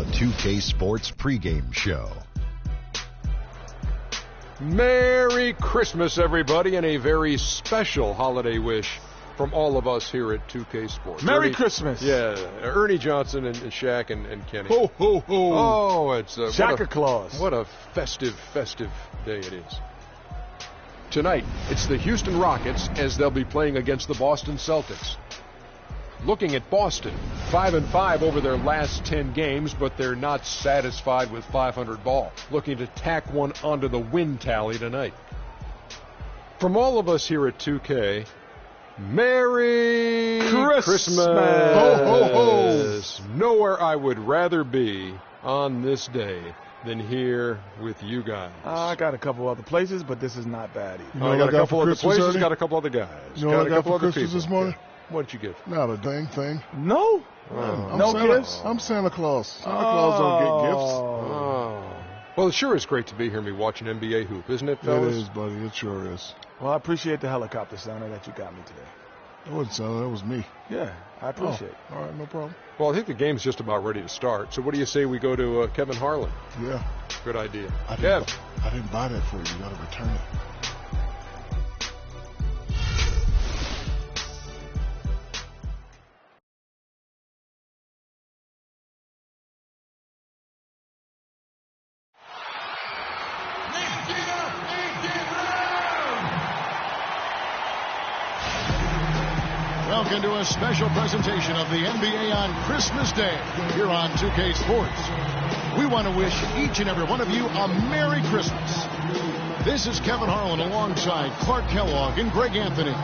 the 2K Sports pregame show. Merry Christmas, everybody, and a very special holiday wish from all of us here at 2K Sports. Merry Christmas. Yeah, Ernie Johnson and Shaq and Kenny. Ho, ho, ho. Oh, it's Santa Claus. What a festive day it is. Tonight, it's the Houston Rockets as they'll be playing against the Boston Celtics. Looking at Boston, 5-5 over their last 10 games, but they're not satisfied with 500 ball. Looking to tack one onto the win tally tonight. From all of us here at 2K, Merry Christmas. Ho, ho, ho. Nowhere I would rather be on this day than here with you guys. I got a couple other places, but this is not bad either. I got a couple other places, got a couple other guys. You know what I got for Christmas people. this morning? What'd you get? Not a dang thing. No? No gifts? I'm Santa Claus. Santa Claus don't get gifts. Oh. Well, it sure is great to be here and be watching NBA hoop, isn't it, fellas? It is, buddy. It sure is. Well, I appreciate the helicopter, Santa, that you got me today. That wasn't Santa. That was me. Yeah, I appreciate it. All right, no problem. Well, I think the game's just about ready to start. So what do you say we go to Kevin Harlan? Yeah. Good idea. I didn't buy that for you. You got to return it. Welcome to a special presentation of the NBA on Christmas Day here on 2K Sports. We want to wish each and every one of you a Merry Christmas. This is Kevin Harlan alongside Clark Kellogg and Greg Anthony.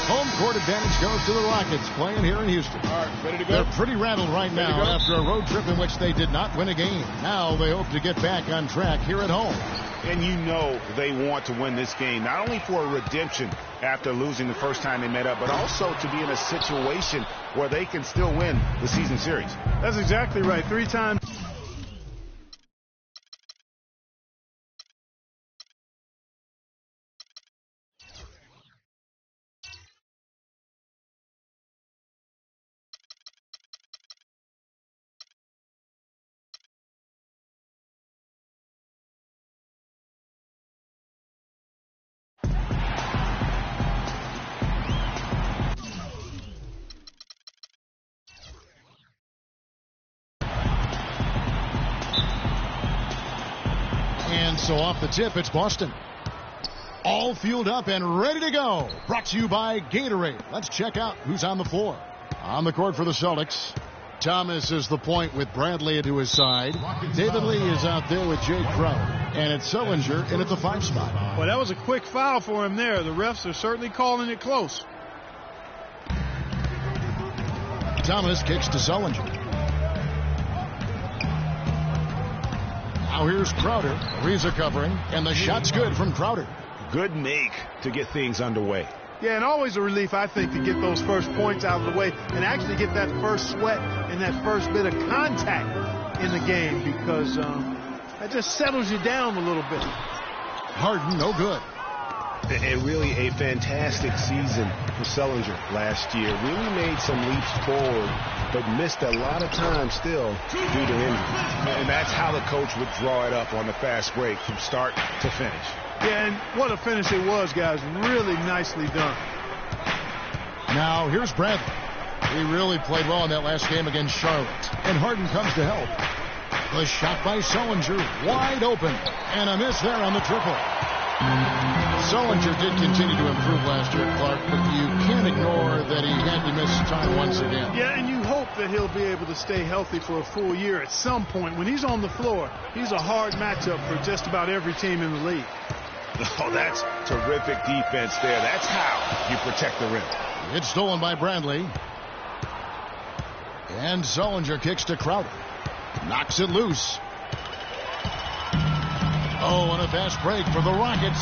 Home court advantage goes to the Rockets playing here in Houston. All right, ready to go? They're pretty rattled right now after a road trip in which they did not win a game. Now they hope to get back on track here at home. And you know they want to win this game, not only for a redemption after losing the first time they met up, but also to be in a situation where they can still win the season series. That's exactly right. 3 times. And so off the tip, it's Boston. All fueled up and ready to go. Brought to you by Gatorade. Let's check out who's on the floor. On the court for the Celtics, Thomas is the point with Bradley to his side. David Lee is out there with Jay Crowder. And it's Sullinger in at the 5 spot. Well, that was a quick foul for him there. The refs are certainly calling it close. Thomas kicks to Sullinger. Now here's Crowder. Ariza covering, and the shot's good from Crowder. Good make to get things underway. Yeah, and always a relief, I think, to get those first points out of the way and actually get that first sweat and that first bit of contact in the game because that just settles you down a little bit. Harden, no good. And really a fantastic season for Sullinger last year. Really made some leaps forward, but missed a lot of time still due to injury. And that's how the coach would draw it up on the fast break from start to finish. Yeah, and what a finish it was, guys. Really nicely done. Now here's Bradley. He really played well in that last game against Charlotte. And Harden comes to help. The shot by Sullinger, wide open. And a miss there on the triple. Sullinger did continue to improve last year, Clark, but you can't ignore that he had to miss time once again. Yeah, and you hope that he'll be able to stay healthy for a full year at some point. When he's on the floor, he's a hard matchup for just about every team in the league. Oh, that's terrific defense there. That's how you protect the rim. It's stolen by Bradley. And Sullinger kicks to Crowder. Knocks it loose. Oh, and a fast break for the Rockets.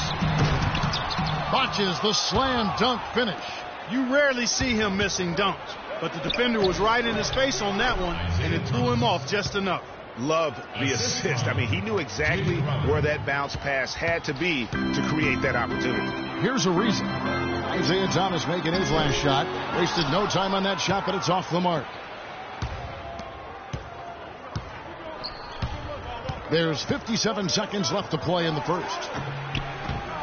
Botches the slam dunk finish. You rarely see him missing dunks, but the defender was right in his face on that one, and it threw him off just enough. Love the assist. I mean, he knew exactly where that bounce pass had to be to create that opportunity. Here's a reason. Isaiah Thomas making his last shot. Wasted no time on that shot, but it's off the mark. There's 57 seconds left to play in the first.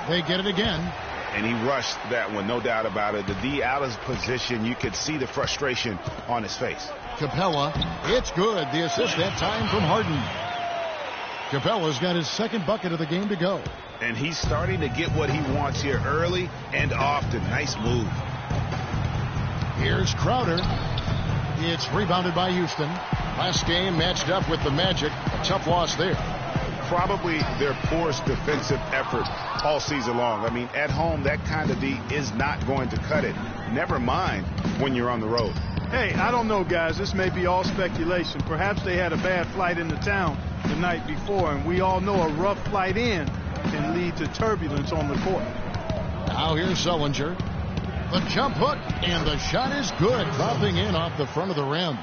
They get it again. And he rushed that one, no doubt about it. The D out of position, you could see the frustration on his face. Capella, it's good. The assist that time from Harden. Capella's got his second bucket of the game to go. And he's starting to get what he wants here early and often. Nice move. Here's Crowder. It's rebounded by Houston. Last game matched up with the Magic. A tough loss there. Probably their poorest defensive effort all season long. I mean, at home, that kind of D is not going to cut it. Never mind when you're on the road. Hey, I don't know, guys. This may be all speculation. Perhaps they had a bad flight into town the night before, and we all know a rough flight in can lead to turbulence on the court. Now here's Sullinger. The jump hook, and the shot is good, dropping in off the front of the rim.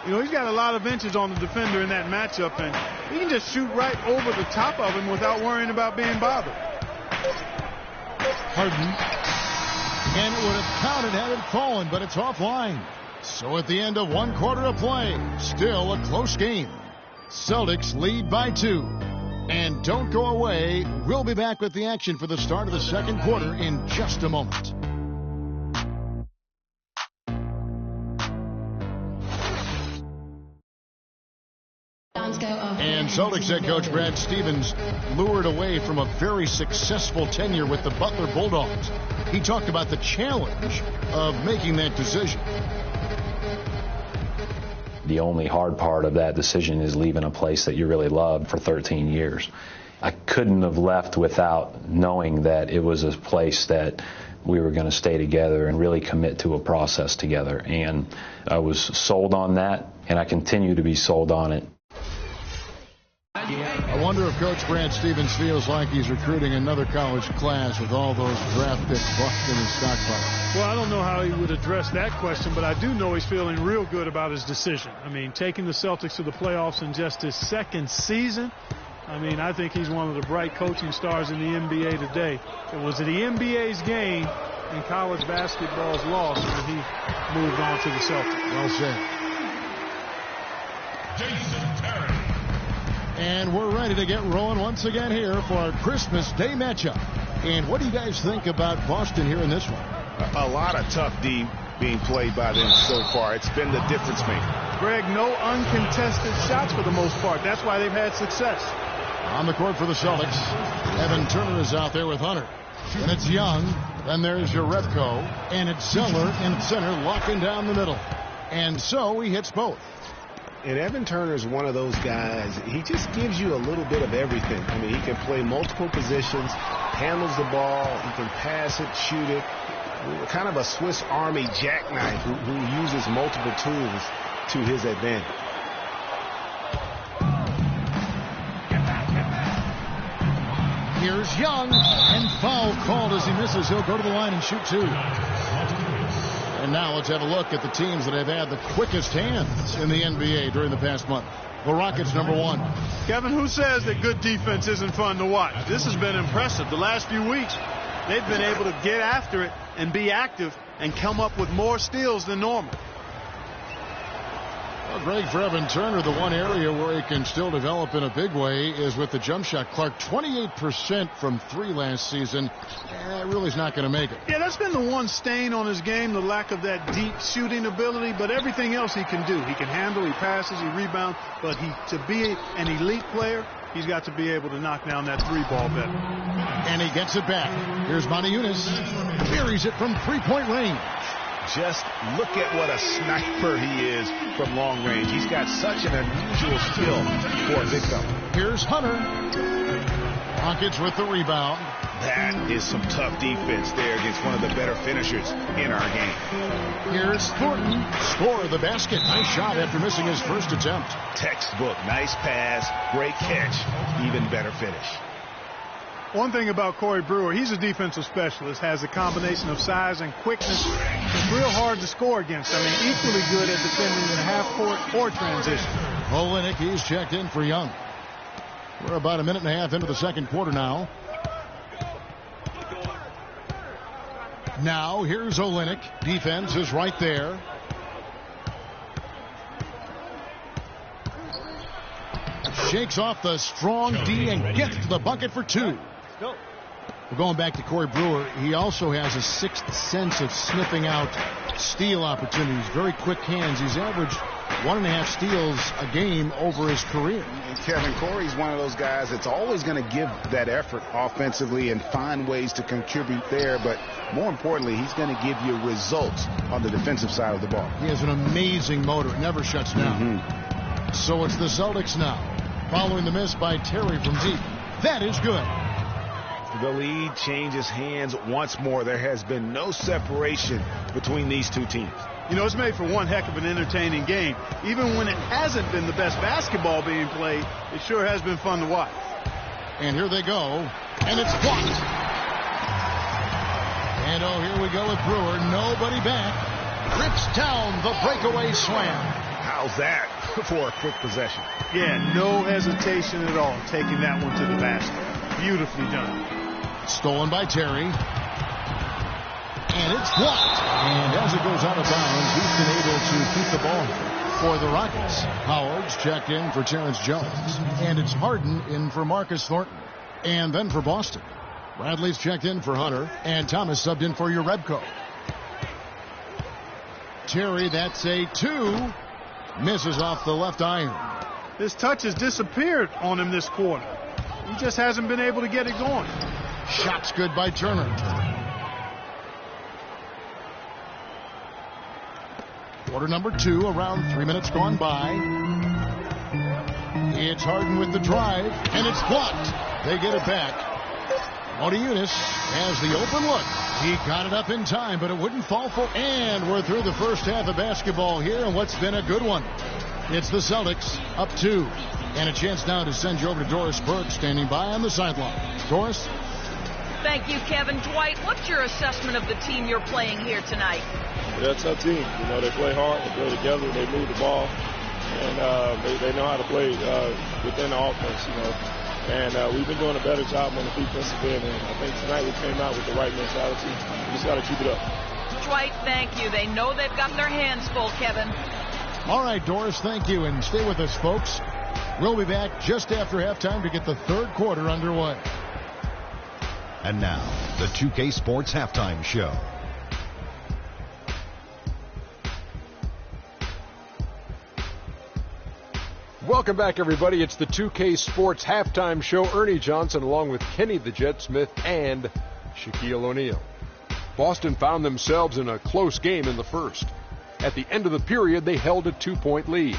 You know, he's got a lot of inches on the defender in that matchup, and he can just shoot right over the top of him without worrying about being bothered. Harden. And it would have counted had it fallen, but it's offline. So at the end of one quarter of play, still a close game. Celtics lead by 2. And don't go away. We'll be back with the action for the start of the second quarter in just a moment. And Celtics head coach Brad Stevens lured away from a very successful tenure with the Butler Bulldogs. He talked about the challenge of making that decision. The only hard part of that decision is leaving a place that you really loved for 13 years. I couldn't have left without knowing that it was a place that we were going to stay together and really commit to a process together. And I was sold on that, and I continue to be sold on it. I wonder if Coach Brad Stevens feels like he's recruiting another college class with all those draft picks locked in his stockpile. Well, I don't know how he would address that question, but I do know he's feeling real good about his decision. I mean, taking the Celtics to the playoffs in just his second season, I mean, I think he's one of the bright coaching stars in the NBA today. It was the NBA's game and college basketball's loss when he moved on to the Celtics. Well said. Jason Terry. And we're ready to get rolling once again here for our Christmas Day matchup. And what do you guys think about Boston here in this one? A lot of tough D being played by them so far. It's been the difference maker. Greg, no uncontested shots for the most part. That's why they've had success. On the court for the Celtics, Evan Turner is out there with Hunter. And it's Young. Then there's Jerebko. And it's Zeller in center, locking down the middle. And so he hits both. And Evan Turner is one of those guys, he just gives you a little bit of everything. I mean, he can play multiple positions, handles the ball, he can pass it, shoot it. Kind of a Swiss Army jackknife who uses multiple tools to his advantage. Here's Young, and foul called as he misses. He'll go to the line and shoot 2. And now let's have a look at the teams that have had the quickest hands in the NBA during the past month. The Rockets, number 1. Kevin, who says that good defense isn't fun to watch? This has been impressive. The last few weeks, they've been able to get after it and be active and come up with more steals than normal. Well, Greg, for Evan Turner, the one area where he can still develop in a big way is with the jump shot. Clark, 28% from 3 last season. Really is not going to make it. Yeah, that's been the one stain on his game, the lack of that deep shooting ability, but everything else he can do. He can handle, he passes, he rebounds, but to be an elite player, he's got to be able to knock down that 3-ball better. And he gets it back. Here's Motiejunas. Buries it from 3-point range. Just look at what a sniper he is from long range. He's got such an unusual skill for a big fella. Here's Hunter. Rockets with the rebound. That is some tough defense there against one of the better finishers in our game. Here's Thornton. Score the basket. Nice shot after missing his first attempt. Textbook. Nice pass. Great catch. Even better finish. One thing about Corey Brewer, he's a defensive specialist, has a combination of size and quickness. It's real hard to score against. I mean, equally good at defending in half court or transition. Olynyk, he's checked in for Young. We're about a minute and a half into the second quarter now. Now, here's Olynyk. Defense is right there. Shakes off the strong D and gets to the bucket for 2. We're going back to Corey Brewer. He also has a sixth sense of sniffing out steal opportunities. Very quick hands. He's averaged 1.5 steals a game over his career. And Kevin, Corey's one of those guys that's always going to give that effort offensively and find ways to contribute there. But more importantly, he's going to give you results on the defensive side of the ball. He has an amazing motor. It never shuts down. So it's the Celtics now, following the miss by Terry from deep. That is good. The lead changes hands once more. There has been no separation between these two teams. You know, it's made for one heck of an entertaining game. Even when it hasn't been the best basketball being played, it sure has been fun to watch. And here they go, and it's blocked. And oh, here we go with Brewer. Nobody back. Rips down the breakaway slam. How's that for a quick possession? Yeah, no hesitation at all taking that one to the basket. Beautifully done. Stolen by Terry. And it's blocked. And as it goes out of bounds, he's been able to keep the ball for the Rockets. Howard's checked in for Terrence Jones. And it's Harden in for Marcus Thornton. And then for Boston, Bradley's checked in for Hunter. And Thomas subbed in for Jerebko. Terry, that's a 2. Misses off the left iron. His touch has disappeared on him this quarter. He just hasn't been able to get it going. Shot's good by Turner. Quarter number 2, around 3 minutes gone by. It's Harden with the drive, and it's blocked. They get it back. Motiejunas has the open look. He got it up in time, but it wouldn't fall for. And we're through the first half of basketball here, and what's been a good one. It's the Celtics up 2. And a chance now to send you over to Doris Burke, standing by on the sideline. Doris? Thank you, Kevin. Dwight, what's your assessment of the team you're playing here tonight? They're a tough team. You know, they play hard, they play together, they move the ball, and they know how to play within the offense, you know. And we've been doing a better job on the defensive end, and I think tonight we came out with the right mentality. We just got to keep it up. Dwight, thank you. They know they've got their hands full, Kevin. All right, Doris, thank you, and stay with us, folks. We'll be back just after halftime to get the third quarter underway. And now, the 2K Sports Halftime Show. Welcome back, everybody. It's the 2K Sports Halftime Show. Ernie Johnson along with Kenny the Jet Smith and Shaquille O'Neal. Boston found themselves in a close game in the first. At the end of the period, they held a 2-point lead.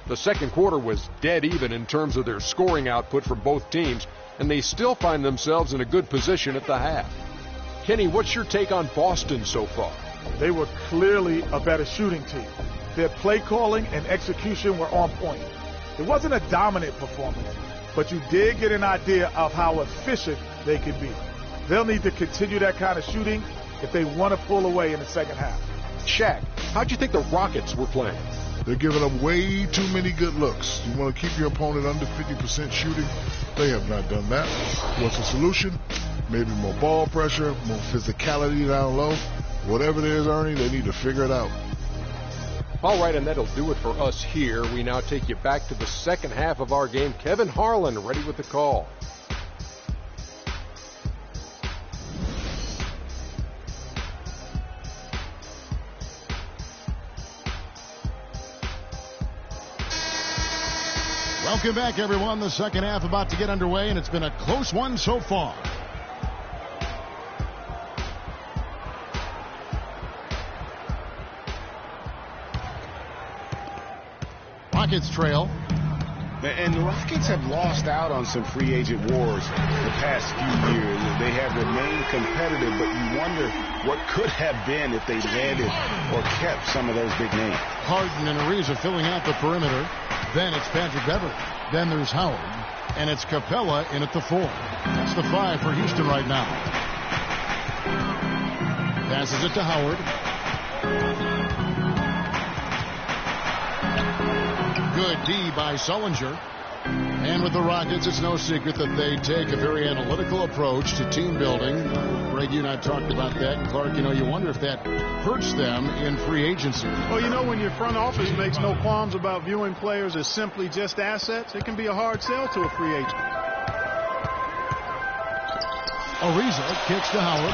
The second quarter was dead even in terms of their scoring output from both teams, and they still find themselves in a good position at the half. Kenny, what's your take on Boston so far? They were clearly a better shooting team. Their play calling and execution were on point. It wasn't a dominant performance, but you did get an idea of how efficient they could be. They'll need to continue that kind of shooting if they want to pull away in the second half. Shaq, how'd you think the Rockets were playing? They're giving up way too many good looks. You want to keep your opponent under 50% shooting? They have not done that. What's the solution? Maybe more ball pressure, more physicality down low. Whatever it is, Ernie, they need to figure it out. All right, and that'll do it for us here. We now take you back to the second half of our game. Kevin Harlan ready with the call. Welcome back, everyone. The second half about to get underway, and it's been a close one so far. Rockets trail. And the Rockets have lost out on some free agent wars the past few years. They have remained competitive, but you wonder what could have been if they landed or kept some of those big names. Harden and Ariza filling out the perimeter. Then it's Patrick Beverley. Then there's Howard. And it's Capella in at the 4. That's the 5 for Houston right now. Passes it to Howard. Good D by Sullinger. And And with the Rockets, it's no secret that they take a very analytical approach to team building. Greg, you and I talked about that. And Clark, you wonder if that hurts them in free agency. Well, when your front office makes no qualms about viewing players as simply just assets, it can be a hard sell to a free agent. Ariza kicks to Howard.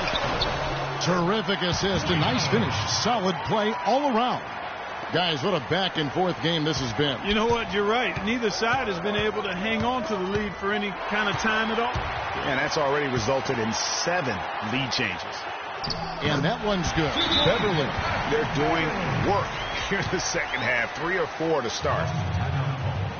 Terrific assist. A nice finish. Solid play all around. Guys, what a back-and-forth game this has been. You know what? You're right. Neither side has been able to hang on to the lead for any kind of time at all. And that's already resulted in 7 lead changes. And that one's good. Beverly. They're doing work here in the second half. 3 or 4 to start.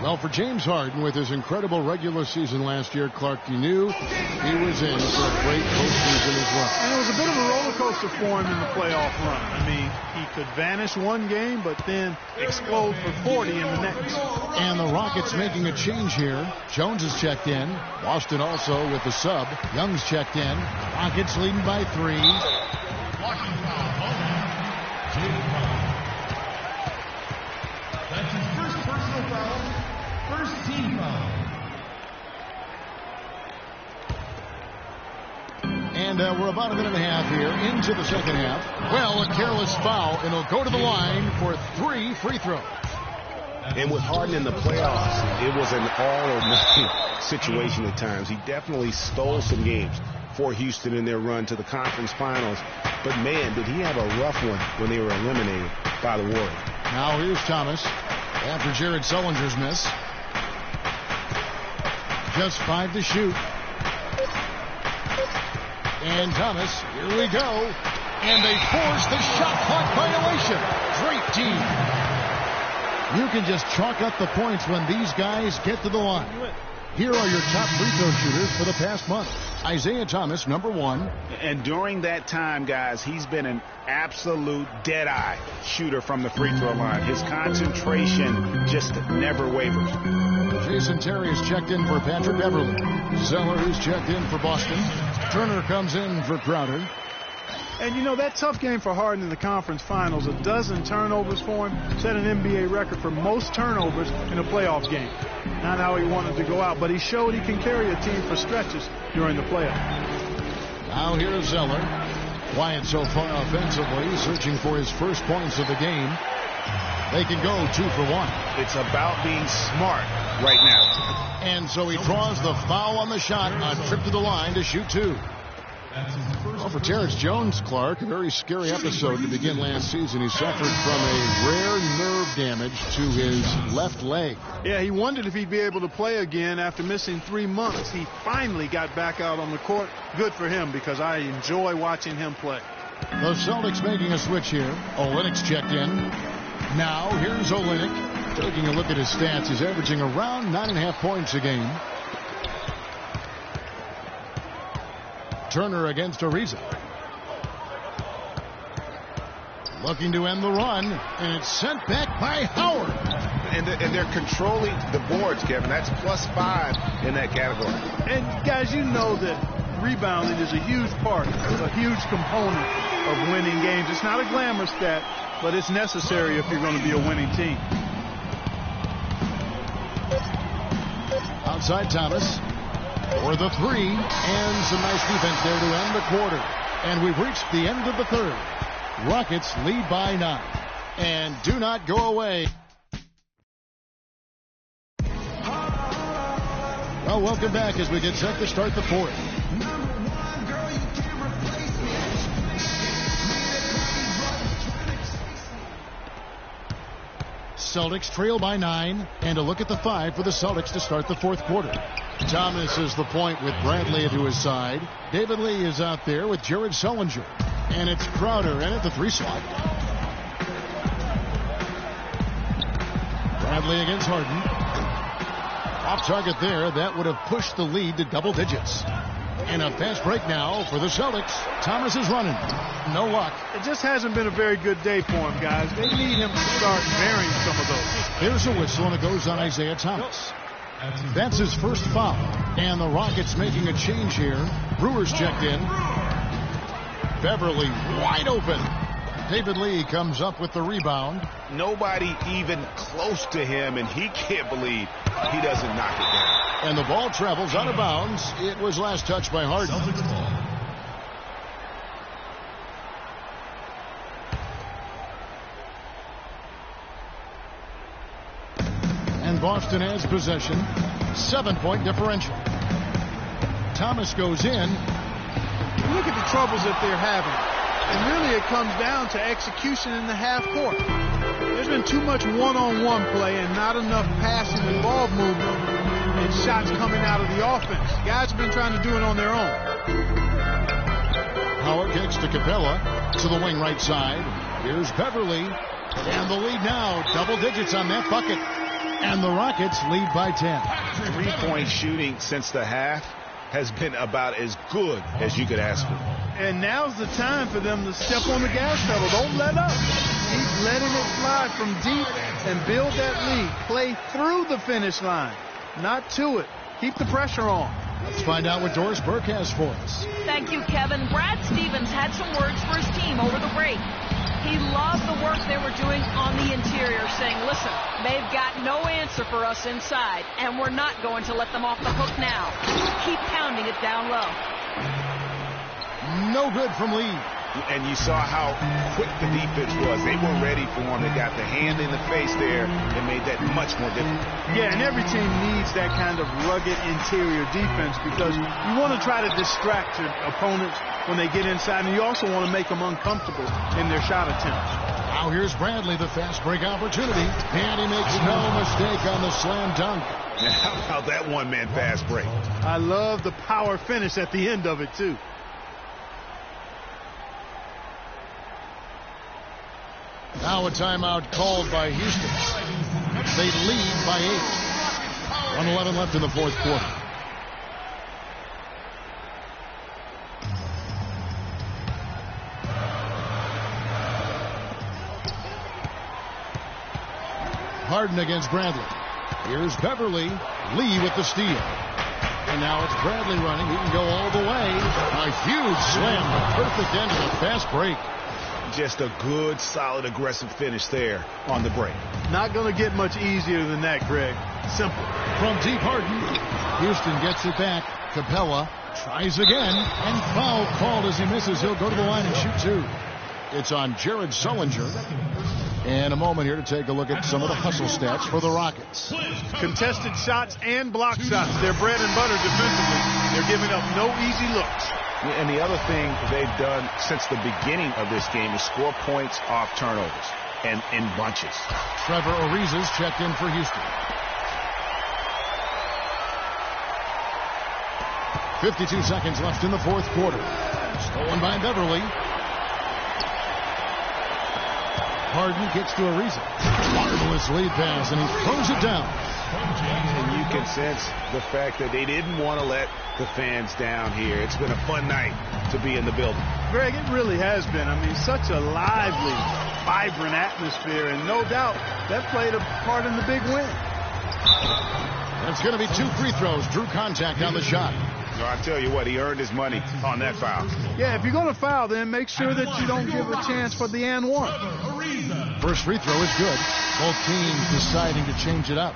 Well, for James Harden, with his incredible regular season last year, Clark, you knew he was in for a great postseason as well. And it was a bit of a roller coaster for him in the playoff run. I mean, he could vanish one game, but then explode for 40 in the next. And the Rockets making a change here. Jones has checked in. Boston also with the sub. Young's checked in. Rockets leading by 3. That's his first personal foul. First team foul. And we're about a minute and a half here into the second half. Well, a careless foul, and he'll go to the line for 3 free throws. And with Harden in the playoffs, it was an all-or-nothing situation at times. He definitely stole some games for Houston in their run to the conference finals. But, man, did he have a rough one when they were eliminated by the Warriors. Now here's Thomas after Jared Sullinger's miss. Just 5 to shoot. And Thomas, here we go. And they force the shot clock violation. Great team. You can just chalk up the points when these guys get to the line. Here are your top free throw shooters for the past month. Isaiah Thomas, number 1. And during that time, guys, he's been an absolute dead-eye shooter from the free throw line. His concentration just never wavers. Jason Terry is checked in for Patrick Beverly. Zeller is checked in for Boston. Turner comes in for Crowder. And, that tough game for Harden in the conference finals, 12 turnovers for him, set an NBA record for most turnovers in a playoff game. Not how he wanted to go out, but he showed he can carry a team for stretches during the playoff. Now here's Zeller. Quiet so far offensively, searching for his first points of the game. They can go 2 for 1. It's about being smart right now. And so he draws the foul on the shot, a trip to the line to shoot 2. Well, for Terrence Jones, Clark, a very scary episode to begin last season. He suffered from a rare nerve damage to his left leg. Yeah, he wondered if he'd be able to play again after missing 3 months. He finally got back out on the court. Good for him, because I enjoy watching him play. The Celtics making a switch here. Olynyk's checked in. Now here's Olynyk. Taking a look at his stats, he's averaging around 9.5 points a game. Turner against Ariza. Looking to end the run, and it's sent back by Howard. And they're controlling the boards, Kevin. That's +5 in that category. And, guys, you know that rebounding is a huge part, a huge component of winning games. It's not a glamour stat, but it's necessary if you're going to be a winning team. Outside Thomas. For the 3, and some nice defense there to end the quarter. And we've reached the end of the third. Rockets lead by 9. And do not go away. Well, welcome back as we get set to start the fourth. Celtics trail by 9, and a look at the 5 for the Celtics to start the fourth quarter. Thomas is the point with Bradley to his side. David Lee is out there with Jared Sullinger. And it's Crowder in at the 3 slot. Bradley against Harden. Off target there. That would have pushed the lead to double digits. And a fast break now for the Celtics. Thomas is running. No luck. It just hasn't been a very good day for him, guys. They need him to start varying some of those. There's a whistle, and it goes on Isaiah Thomas. That's his first foul. And the Rockets making a change here. Brewers checked in. Beverly wide open. David Lee comes up with the rebound. Nobody even close to him, and he can't believe he doesn't knock it down. And the ball travels out of bounds. It was last touched by Harden. And Boston has possession. 7-point differential. Thomas goes in. Look at the troubles that they're having. And really it comes down to execution in the half court. There's been too much one-on-one play and not enough passing and ball movement and shots coming out of the offense. Guys have been trying to do it on their own. Howard kicks to Capella to the wing right side. Here's Beverly. And the lead now. Double digits on that bucket. And the Rockets lead by 10. 3-point shooting since the half has been about as good as you could ask for. And now's the time for them to step on the gas pedal. Don't let up. Keep letting it fly from deep and build that lead. Play through the finish line, not to it. Keep the pressure on. Let's find out what Doris Burke has for us. Thank you, Kevin. Brad Stevens had some words for his team over the break. He loved the work they were doing on the interior, saying, listen, they've got no answer for us inside, and we're not going to let them off the hook now. Keep pounding it down low. No good from Lee. And you saw how quick the defense was. They were ready for him. They got the hand in the face there and made that much more difficult. Yeah, and every team needs that kind of rugged interior defense because you want to try to distract your opponents when they get inside, and you also want to make them uncomfortable in their shot attempts. Now here's Bradley, the fast break opportunity, and he makes no mistake on the slam dunk. How about that one-man fast break? I love the power finish at the end of it, too. Now a timeout called by Houston. They lead by 8. 1:11 left in the fourth quarter. Harden against Bradley. Here's Beverly. Lee with the steal. And now it's Bradley running. He can go all the way. A huge slam. The perfect end to the fast break. Just a good, solid, aggressive finish there on the break. Not going to get much easier than that, Greg. Simple. From deep, Harden. Houston gets it back. Capella tries again. And foul called as he misses. He'll go to the line and shoot 2. It's on Jared Sullinger. And a moment here to take a look at some of the hustle stats for the Rockets. Contested shots and block shots. They're bread and butter defensively. They're giving up no easy looks. And the other thing they've done since the beginning of this game is score points off turnovers and in bunches. Trevor Ariza's checked in for Houston. 52 seconds left in the fourth quarter. Stolen by Beverly. Harden kicks to Ariza. Marvelous lead pass, and he throws it down. And you can sense the fact that they didn't want to let the fans down here. It's been a fun night to be in the building. Greg, it really has been. I mean, such a lively, vibrant atmosphere, and no doubt that played a part in the big win. It's going to be 2 free throws. Drew contact on the shot. No, I tell you what, he earned his money on that foul. Yeah, if you're going to foul, then make sure that you don't give a chance for the and one. First free throw is good. Both teams deciding to change it up.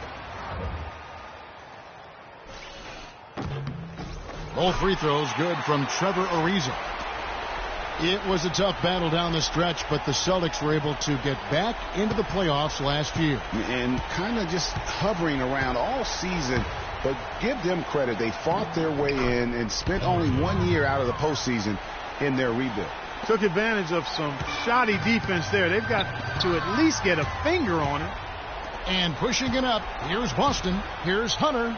Both free throws good from Trevor Ariza. It was a tough battle down the stretch, but the Celtics were able to get back into the playoffs last year. And kind of just hovering around all season, but give them credit. They fought their way in and spent only 1 year out of the postseason in their rebuild. Took advantage of some shoddy defense there. They've got to at least get a finger on it. And pushing it up, here's Boston. Here's Hunter.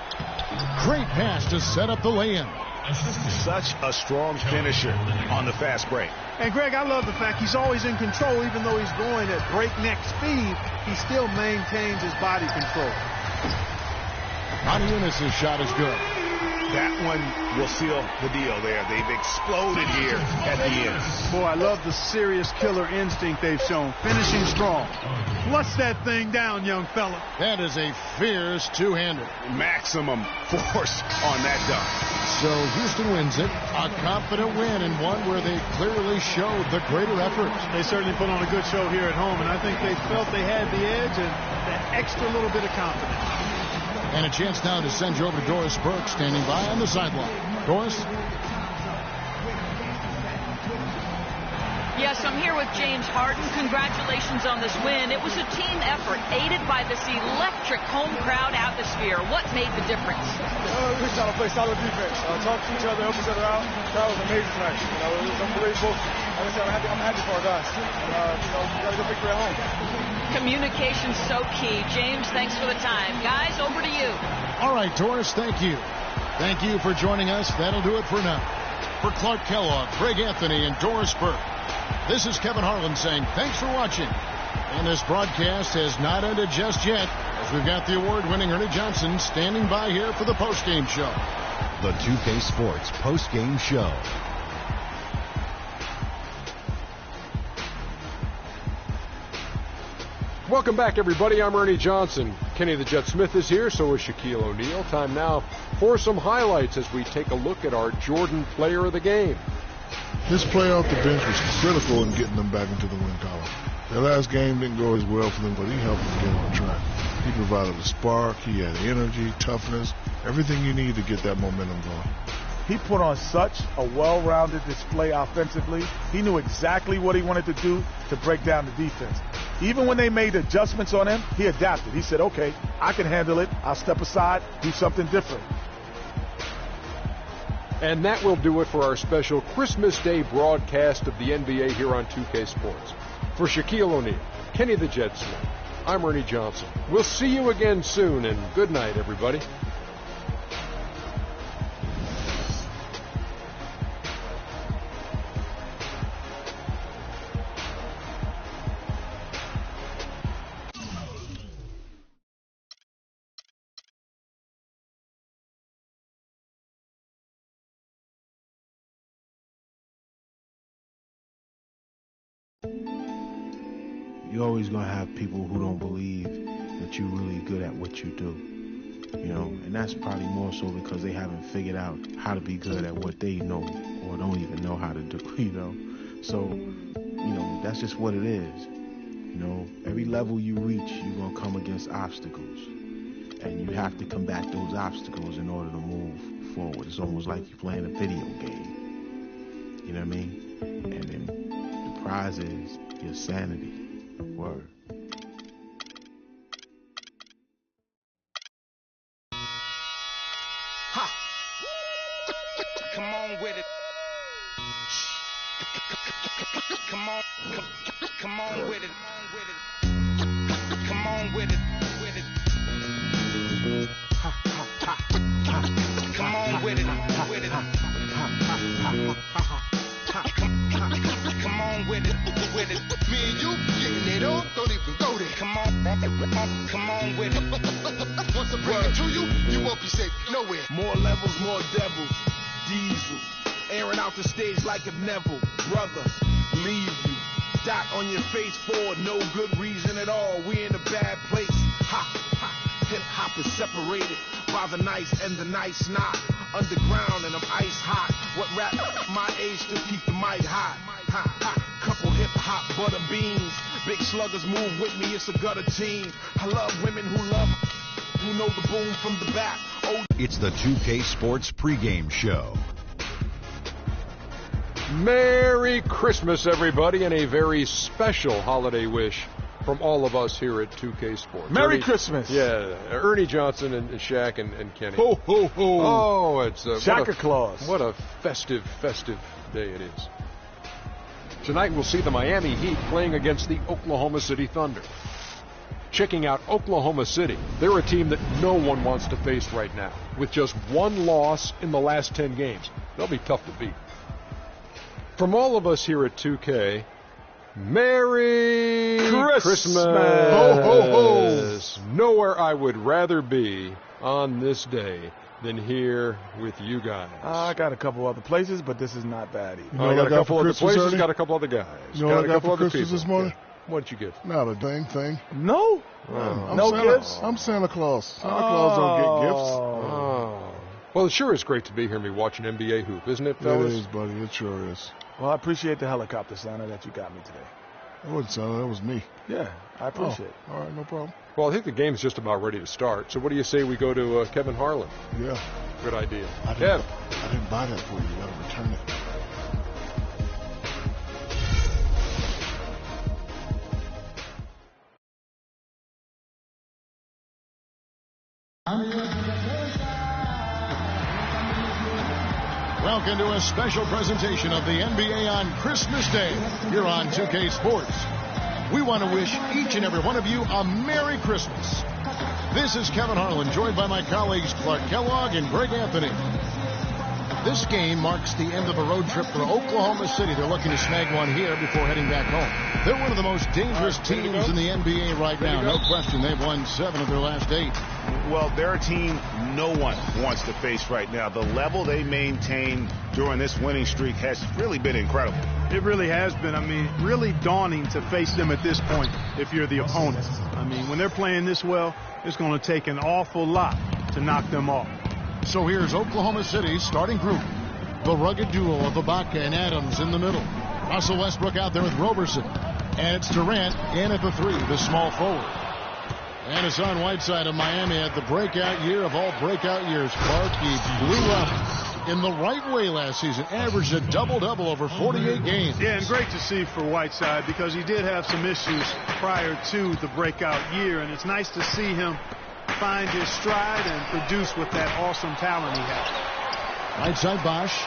Great pass to set up the lay-in. Such a strong finisher on the fast break. And, Greg, I love the fact he's always in control. Even though he's going at breakneck speed, he still maintains his body control. Unis's shot is good. That one will seal the deal there. They've exploded here at the end. Boy, I love the serious killer instinct they've shown. Finishing strong. Flush that thing down, young fella. That is a fierce two-hander. Maximum force on that dunk. So Houston wins it. A confident win, and one where they clearly showed the greater effort. They certainly put on a good show here at home, and I think they felt they had the edge and that extra little bit of confidence. And a chance now to send you over to Doris Burke, standing by on the sideline. Doris? Yes, I'm here with James Harden. Congratulations on this win. It was a team effort, aided by this electric home crowd atmosphere. What made the difference? We were trying to play solid defense. Talk to each other, help each other out. That was amazing tonight. It was unbelievable. Like I said, I'm happy for our guys. We got a good victory at home. Communication's so key. James, thanks for the time. Guys, over to you. All right, Doris, thank you. Thank you for joining us. That'll do it for now. For Clark Kellogg, Greg Anthony, and Doris Burke, this is Kevin Harlan saying thanks for watching. And this broadcast has not ended just yet, as we've got the award-winning Ernie Johnson standing by here for the postgame show. The 2K Sports postgame show. Welcome back, everybody. I'm Ernie Johnson. Kenny the Jet Smith is here, so is Shaquille O'Neal. Time now for some highlights as we take a look at our Jordan Player of the Game. His play off the bench was critical in getting them back into the win column. Their last game didn't go as well for them, but he helped them get on track. He provided a spark, he had energy, toughness, everything you need to get that momentum going. He put on such a well-rounded display offensively. He knew exactly what he wanted to do to break down the defense. Even when they made adjustments on him, he adapted. He said, okay, I can handle it. I'll step aside, do something different. And that will do it for our special Christmas Day broadcast of the NBA here on 2K Sports. For Shaquille O'Neal, Kenny the Jet Smith, I'm Ernie Johnson. We'll see you again soon, and good night, everybody. You're always going to have people who don't believe that you're really good at what you do, and that's probably more so because they haven't figured out how to be good at what they know or don't even know how to do, So, that's just what it is. Every level you reach, you're going to come against obstacles, and you have to combat those obstacles in order to move forward. It's almost like you're playing a video game, you know what I mean? And then the prize is your sanity. Word. Ha! Come on with it. Come on with it. Come on with it. Ha ha ha. Come on with it. Come on with it. Me and you getting it on, don't even go there. Come on with it. Once I bring it to you, you won't be safe nowhere. More levels, more devils. Diesel, airing out the stage like a Neville. Brother, leave you. Dot on your face for no good reason at all. We in a bad place. Ha, ha. Hip hop is separated by the nice and the nice not. Underground and I'm ice hot. What rap my age to keep the mic hot? Ha, ha. Couple hip hop butter beans. Big sluggers move with me, it's a gutter team. I love women who know the boom from the back. Oh. It's the 2K Sports pregame show. Merry Christmas, everybody, and a very special holiday wish from all of us here at 2K Sports. Merry Christmas. Yeah, Ernie Johnson and Shaq and Kenny. Ho, ho, ho. Oh, it's Shaka Claus. What a festive day it is. Tonight we'll see the Miami Heat playing against the Oklahoma City Thunder. Checking out Oklahoma City, they're a team that no one wants to face right now. With just one loss in the last 10 games, they'll be tough to beat. From all of us here at 2K, Merry Christmas. Ho, ho, ho. Nowhere I would rather be on this day than here with you guys. I got a couple other places, but this is not bad either. I got a couple other places, got a couple other guys. You know what I got for Christmas this morning? What'd you get? Not a dang thing. No? No gifts? I'm Santa Claus. Santa Claus don't get gifts. Oh. Well, it sure is great to be here and be watching NBA hoop, isn't it, fellas? It is, buddy. It sure is. Well, I appreciate the helicopter, Santa, that you got me today. I wouldn't say that was me. Yeah, I appreciate it. All right, no problem. Well, I think the game's just about ready to start. So what do you say we go to Kevin Harlan? Yeah. Good idea. I didn't buy that for you. You got to return it. Welcome to a special presentation of the NBA on Christmas Day here on 2K Sports. We want to wish each and every one of you a Merry Christmas. This is Kevin Harlan, joined by my colleagues Clark Kellogg and Greg Anthony. This game marks the end of a road trip for Oklahoma City. They're looking to snag one here before heading back home. They're one of the most dangerous teams in the NBA right now. No question, they've won 7 of their last 8. Well, they're a team no one wants to face right now. The level they maintain during this winning streak has really been incredible. It really has been. I mean, really daunting to face them at this point if you're the opponent. I mean, when they're playing this well, it's going to take an awful lot to knock them off. So here's Oklahoma City's starting group. The rugged duo of Ibaka and Adams in the middle. Russell Westbrook out there with Roberson. And it's Durant in at the 3, the small forward. And Hassan Whiteside of Miami had the breakout year of all breakout years. Clark, he blew up in the right way last season. Averaged a double-double over 48 games. Yeah, and great to see for Whiteside because he did have some issues prior to the breakout year. And it's nice to see him find his stride and produce with that awesome talent he has. Right side Bosh.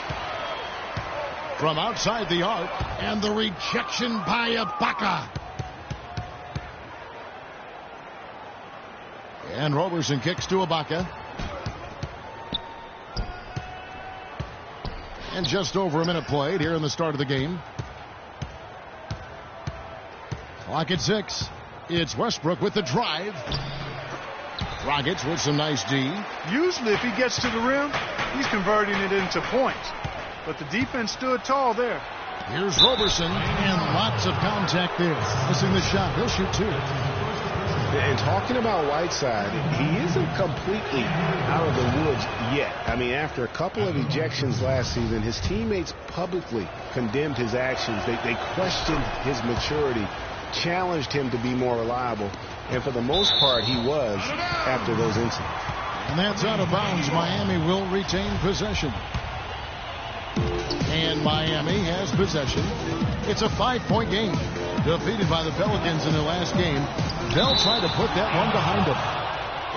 From outside the arc. And the rejection by Ibaka. And Roberson kicks to Ibaka. And just over a minute played here in the start of the game. Clock at 6. It's Westbrook with the drive. Rockets with some nice D. Usually if he gets to the rim, he's converting it into points. But the defense stood tall there. Here's Roberson, and lots of contact there. Missing the shot. He'll shoot 2. And talking about Whiteside, he isn't completely out of the woods yet. I mean, after a couple of ejections last season, his teammates publicly condemned his actions. They questioned his maturity, challenged him to be more reliable. And for the most part, he was after those incidents. And that's out of bounds. Miami will retain possession. And Miami has possession. It's a 5-point game. Defeated by the Pelicans in their last game. They'll try to put that one behind them.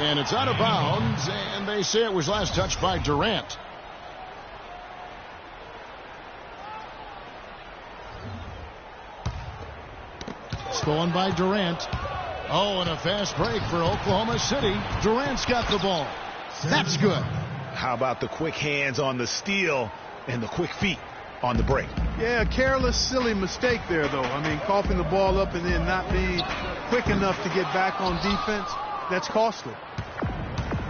And it's out of bounds. And they say it was last touched by Durant. Stolen by Durant. Oh, and a fast break for Oklahoma City. Durant's got the ball. That's good. How about the quick hands on the steal and the quick feet on the break? Yeah, a careless, silly mistake there, though. I mean, coughing the ball up and then not being quick enough to get back on defense, that's costly.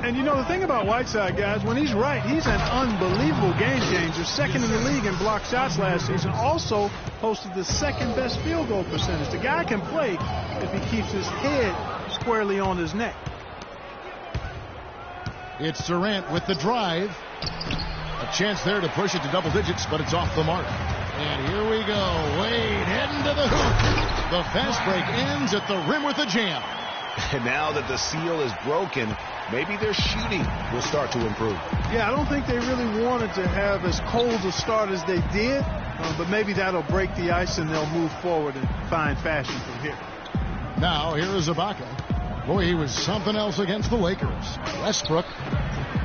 And, you know, the thing about Whiteside, guys, when he's right, he's an unbelievable game changer. Second in the league in block shots last season. Also posted the second-best field goal percentage. The guy can play if he keeps his head squarely on his neck. It's Durant with the drive. A chance there to push it to double digits, but it's off the mark. And here we go. Wade heading to the hoop. The fast break ends at the rim with a jam. And now that the seal is broken, maybe their shooting will start to improve. Yeah, I don't think they really wanted to have as cold a start as they did, but maybe that'll break the ice and they'll move forward and find fashion from here. Now, here is Ibaka. Boy, he was something else against the Lakers. Westbrook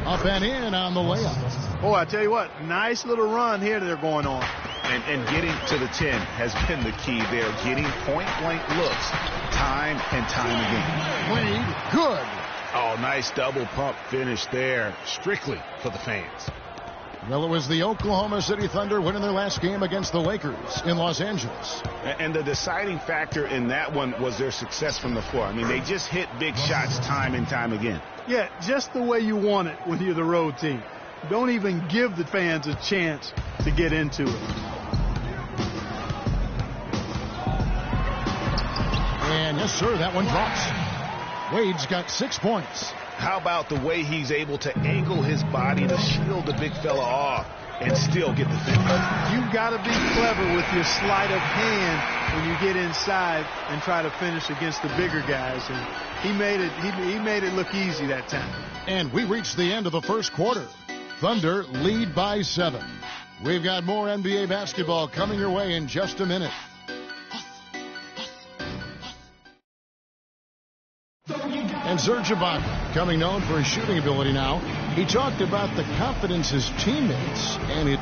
up and in on the layup. Oh, I tell you what, nice little run here they're going on. And getting to the 10 has been the key there. Getting point-blank looks time and time again. Wade, good. Oh, nice double pump finish there. Strictly for the fans. Well, it was the Oklahoma City Thunder winning their last game against the Lakers in Los Angeles. And the deciding factor in that one was their success from the floor. I mean, they just hit big shots time and time again. Yeah, just the way you want it when you're the road team. Don't even give the fans a chance to get into it. And yes, sir, that one drops. Wade's got 6 points. How about the way he's able to angle his body to shield the big fella off? and still get the finish. You've got to be clever with your sleight of hand when you get inside and try to finish against the bigger guys. And he made it look easy that time. And we reached the end of the first quarter. Thunder lead by 7. We've got more NBA basketball coming your way in just a minute. And Serge Ibaka, coming known for his shooting ability now, he talked about the confidence his teammates and it.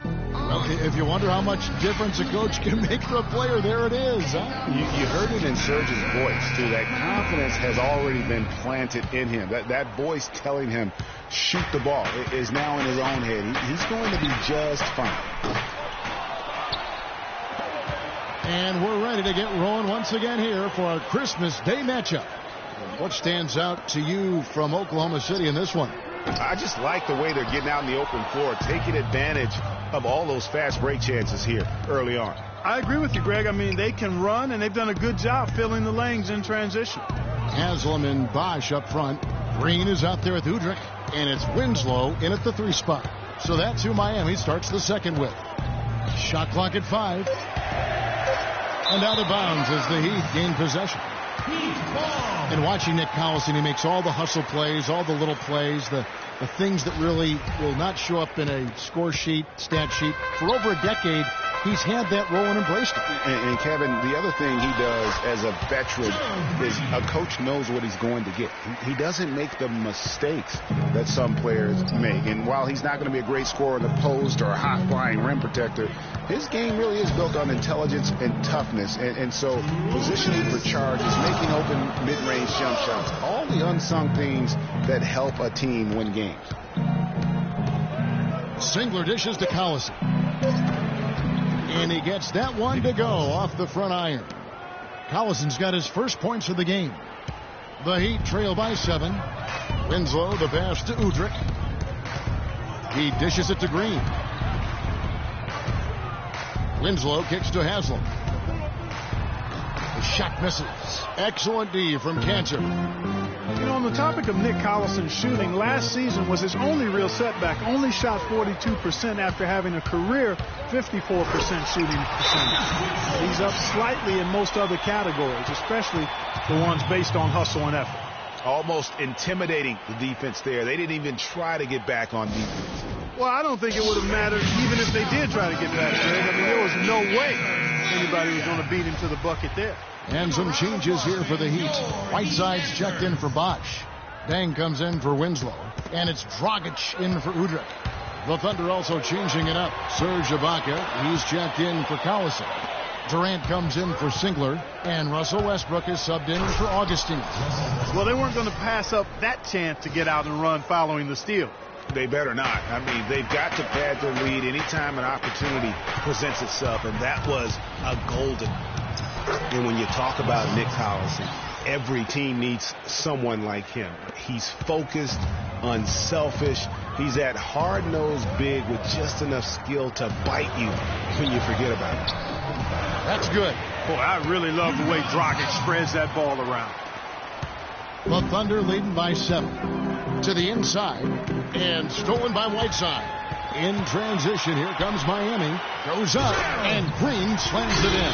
Well, if you wonder how much difference a coach can make for a player, there it is. Huh? You heard it in Serge's voice, too. That confidence has already been planted in him. That voice telling him, shoot the ball, is now in his own head. He's going to be just fine. And we're ready to get rolling once again here for our Christmas Day matchup. What stands out to you from Oklahoma City in this one? I just like the way they're getting out in the open floor, taking advantage of all those fast break chances here early on. I agree with you, Greg. I mean, they can run, and they've done a good job filling the lanes in transition. Haslam and Bosch up front. Green is out there with Udrih, and it's Winslow in at the 3 spot. So that's who Miami starts the second with. Shot clock at 5. And out of bounds as the Heat gain possession. And watching Nick Collison, he makes all the hustle plays, all the little plays, the things that really will not show up in a score sheet, stat sheet. For over a decade, he's had that role and embraced it. And Kevin, the other thing he does as a veteran is a coach knows what he's going to get. He doesn't make the mistakes that some players make. And while he's not going to be a great scorer in the post or a high-flying rim protector, his game really is built on intelligence and toughness. And so positioning for charges, making open mid-range jump shots, all the unsung things that help a team win games. Singler dishes to Collison. And he gets that one to go off the front iron. Collison's got his first points of the game. The Heat trail by 7. Winslow, the pass to Udrih. He dishes it to Green. Winslow kicks to Haslam. The shot misses. Excellent D from Cantor. You know, on the topic of Nick Collison shooting, last season was his only real setback. Only shot 42% after having a career 54% shooting percentage. He's up slightly in most other categories, especially the ones based on hustle and effort. Almost intimidating the defense there. They didn't even try to get back on defense. Well, I don't think it would have mattered even if they did try to get back there. I mean, there was no way anybody was going to beat him to the bucket there. And some changes here for the Heat. Whiteside's checked in for Bosch. Dang comes in for Winslow. And it's Dragic in for Udrih. The Thunder also changing it up. Serge Ibaka, he's checked in for Collison. Durant comes in for Singler. And Russell Westbrook is subbed in for Augustine. Well, they weren't going to pass up that chance to get out and run following the steal. They better not. I mean, they've got to pad their lead anytime an opportunity presents itself, and that was a golden. And when you talk about Nick Collison, every team needs someone like him. He's focused, unselfish. He's that hard-nosed big with just enough skill to bite you when you forget about it. That's good. Boy, I really love the way Dragic spreads that ball around. The Thunder leading by 7. To the inside, and stolen by Whiteside. In transition, here comes Miami. Goes up, and Green slams it in.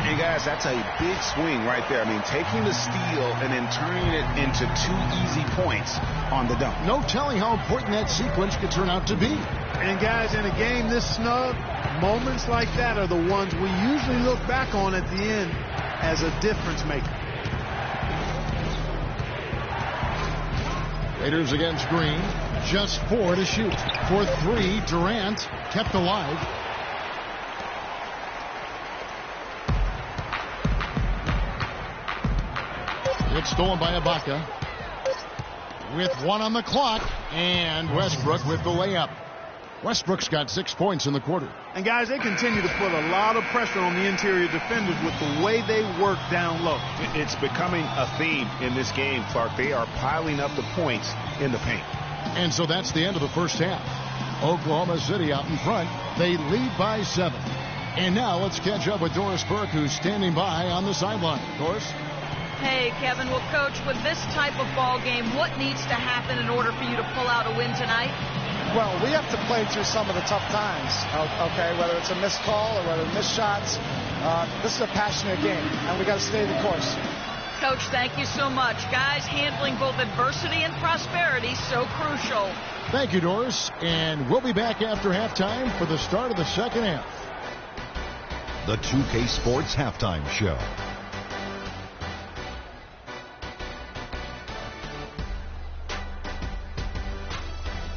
And guys, that's a big swing right there. I mean, taking the steal and then turning it into 2 easy points on the dunk. No telling how important that sequence could turn out to be. And guys, in a game this snug, moments like that are the ones we usually look back on at the end as a difference maker. Raiders against Green. Just 4 to shoot. For 3, Durant kept alive. It's stolen by Ibaka. With 1 on the clock. And Westbrook with the layup. Westbrook's got 6 points in the quarter. And guys, they continue to put a lot of pressure on the interior defenders with the way they work down low. It's becoming a theme in this game, Clark. They are piling up the points in the paint. And so that's the end of the first half. Oklahoma City out in front. They lead by 7. And now let's catch up with Doris Burke, who's standing by on the sideline. Doris? Hey, Kevin. Well, Coach, with this type of ball game, what needs to happen in order for you to pull out a win tonight? Well, we have to play through some of the tough times, okay, whether it's a missed call or whether missed shots. This is a passionate game, and we got to stay the course. Coach, thank you so much. Guys, handling both adversity and prosperity, so crucial. Thank you, Doris. And we'll be back after halftime for the start of the second half. The 2K Sports Halftime Show.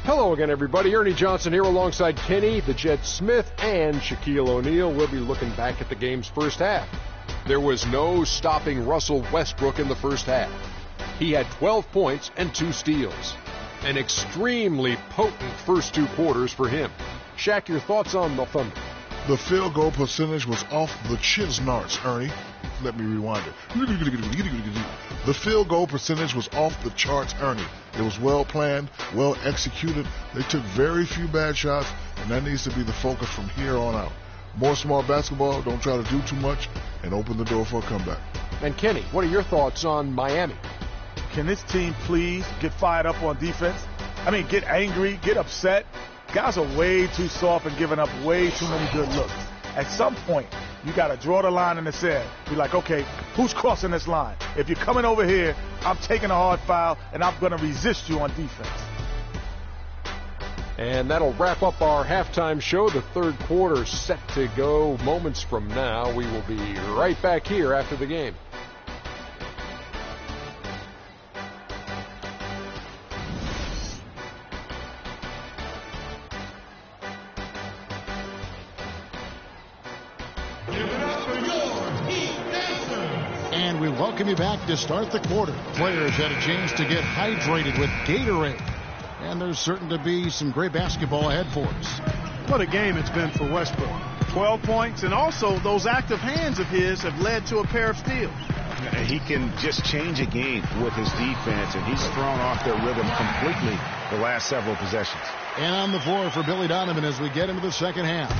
Hello again, everybody. Ernie Johnson here alongside Kenny, the Jet Smith, and Shaquille O'Neal. We'll be looking back at the game's first half. There was no stopping Russell Westbrook in the first half. He had 12 points and 2 steals. An extremely potent first 2 quarters for him. Shaq, your thoughts on the Thunder? The field goal percentage was off the Chisnarts, Ernie. Let me rewind it. The field goal percentage was off the charts, Ernie. It was well planned, well executed. They took very few bad shots, and that needs to be the focus from here on out. More smart basketball, don't try to do too much, and open the door for a comeback. And Kenny, what are your thoughts on Miami? Can this team please get fired up on defense? I mean, get angry, get upset. Guys are way too soft and giving up way too many good looks. At some point, you got to draw the line in the sand. Be like, okay, who's crossing this line? If you're coming over here, I'm taking a hard foul, and I'm going to resist you on defense. And that'll wrap up our halftime show. The third quarter set to go moments from now. We will be right back here after the game. And we welcome you back to start the quarter. Players had a chance to get hydrated with Gatorade. And there's certain to be some great basketball ahead for us. What a game it's been for Westbrook. 12 points, and also those active hands of his have led to a pair of steals. He can just change a game with his defense, and he's thrown off their rhythm completely the last several possessions. And on the floor for Billy Donovan as we get into the second half.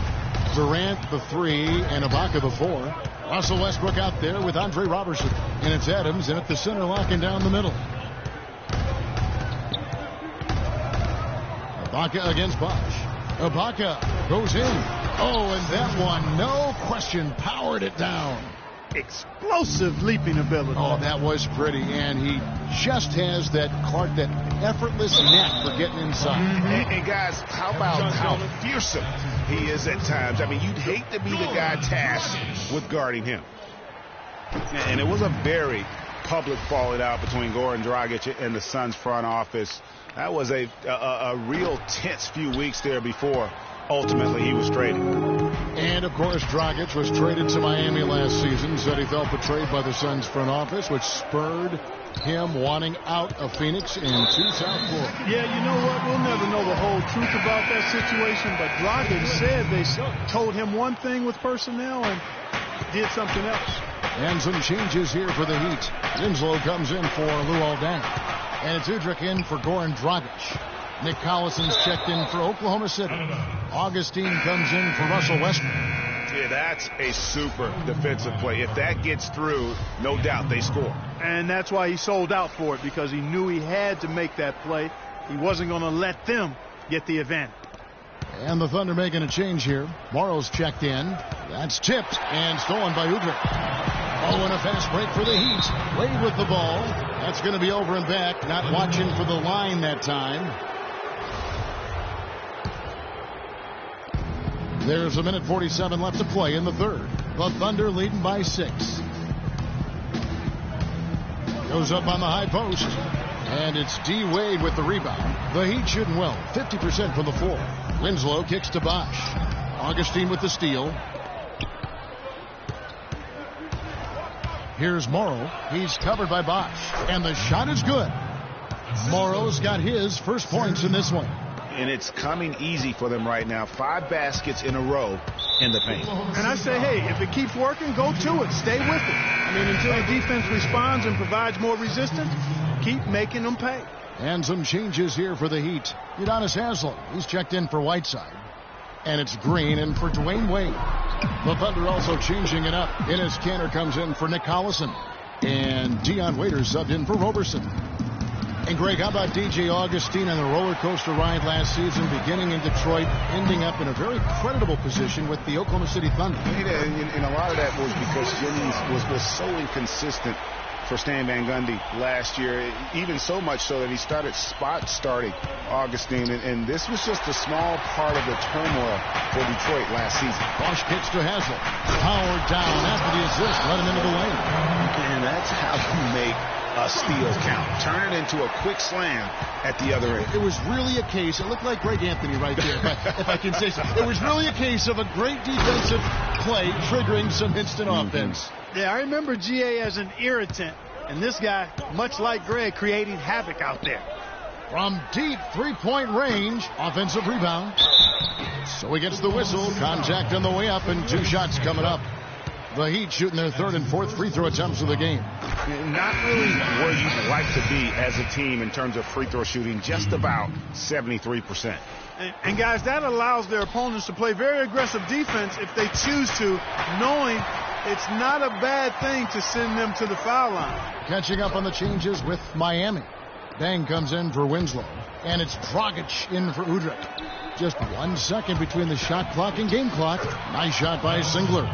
Durant the 3 and Ibaka the 4. Russell Westbrook out there with Andre Robertson. And it's Adams in at the center, locking down the middle. Ibaka against Bosh. Ibaka goes in. Oh, and that one, no question, powered it down. Explosive leaping ability. Oh, that was pretty. And he just has that effortless knack for getting inside. And guys, how about how fearsome he is at times? I mean, you'd hate to be the guy tasked with guarding him. And it was a very public falling out between Goran Dragic and the Suns front office. That was a real tense few weeks there before ultimately he was traded. And, of course, Dragic was traded to Miami last season, said he felt betrayed by the Suns front office, which spurred him wanting out of Phoenix and to South Florida. Yeah, you know what? We'll never know the whole truth about that situation, but Dragic said they told him one thing with personnel and did something else. And some changes here for the Heat. Winslow comes in for Lou Aldana. And it's Udrich in for Goran Dragic. Nick Collison's checked in for Oklahoma City. Augustine comes in for Russell Westbrook. Yeah, that's a super defensive play. If that gets through, no doubt they score. And that's why he sold out for it, because he knew he had to make that play. He wasn't going to let them get the advantage. And the Thunder making a change here. Morrow's checked in. That's tipped and stolen by Udrich. Oh, and a fast break for the Heat. Wade with the ball. That's going to be over and back. Not watching for the line that time. There's 1:47 left to play in the third. The Thunder leading by 6. Goes up on the high post. And it's D. Wade with the rebound. The Heat shooting well. 50% from the floor. Winslow kicks to Bosh. Augustine with the steal. Here's Morrow. He's covered by Bosh. And the shot is good. Morrow's got his first points in this one. And it's coming easy for them right now. 5 baskets in a row in the paint. And I say, hey, if it keeps working, go to it. Stay with it. I mean, until the defense responds and provides more resistance, keep making them pay. And some changes here for the Heat. Udonis Haslem, he's checked in for Whiteside. And it's Green in for Dwayne Wade. The Thunder also changing it up. Enes Kanter comes in for Nick Collison. And Dion Waiters subbed in for Roberson. And Greg, how about DJ Augustin on the roller coaster ride last season, beginning in Detroit, ending up in a very creditable position with the Oklahoma City Thunder? And a lot of that was because Jennings was so inconsistent for Stan Van Gundy last year, even so much so that he started starting Augustin, and this was just a small part of the turmoil for Detroit last season. Bosch kicks to Haslett. Powered down after the assist, let him into the lane. And that's how you make a steal count. Turn it into a quick slam at the other end. It was really a case, it looked like Greg Anthony right there, if I can say so. It was really a case of a great defensive play triggering some instant offense. Yeah, I remember GA as an irritant, and this guy, much like Greg, creating havoc out there. From deep three-point range, offensive rebound. So he gets the whistle, contact on the way up, and 2 shots coming up. The Heat shooting their 3rd and 4th free throw attempts of the game. Not really where you'd like to be as a team in terms of free throw shooting, just about 73%. And guys, that allows their opponents to play very aggressive defense if they choose to, knowing it's not a bad thing to send them to the foul line. Catching up on the changes with Miami. Bang comes in for Winslow. And it's Dragic in for Udrih. Just 1 second between the shot clock and game clock. Nice shot by Singler.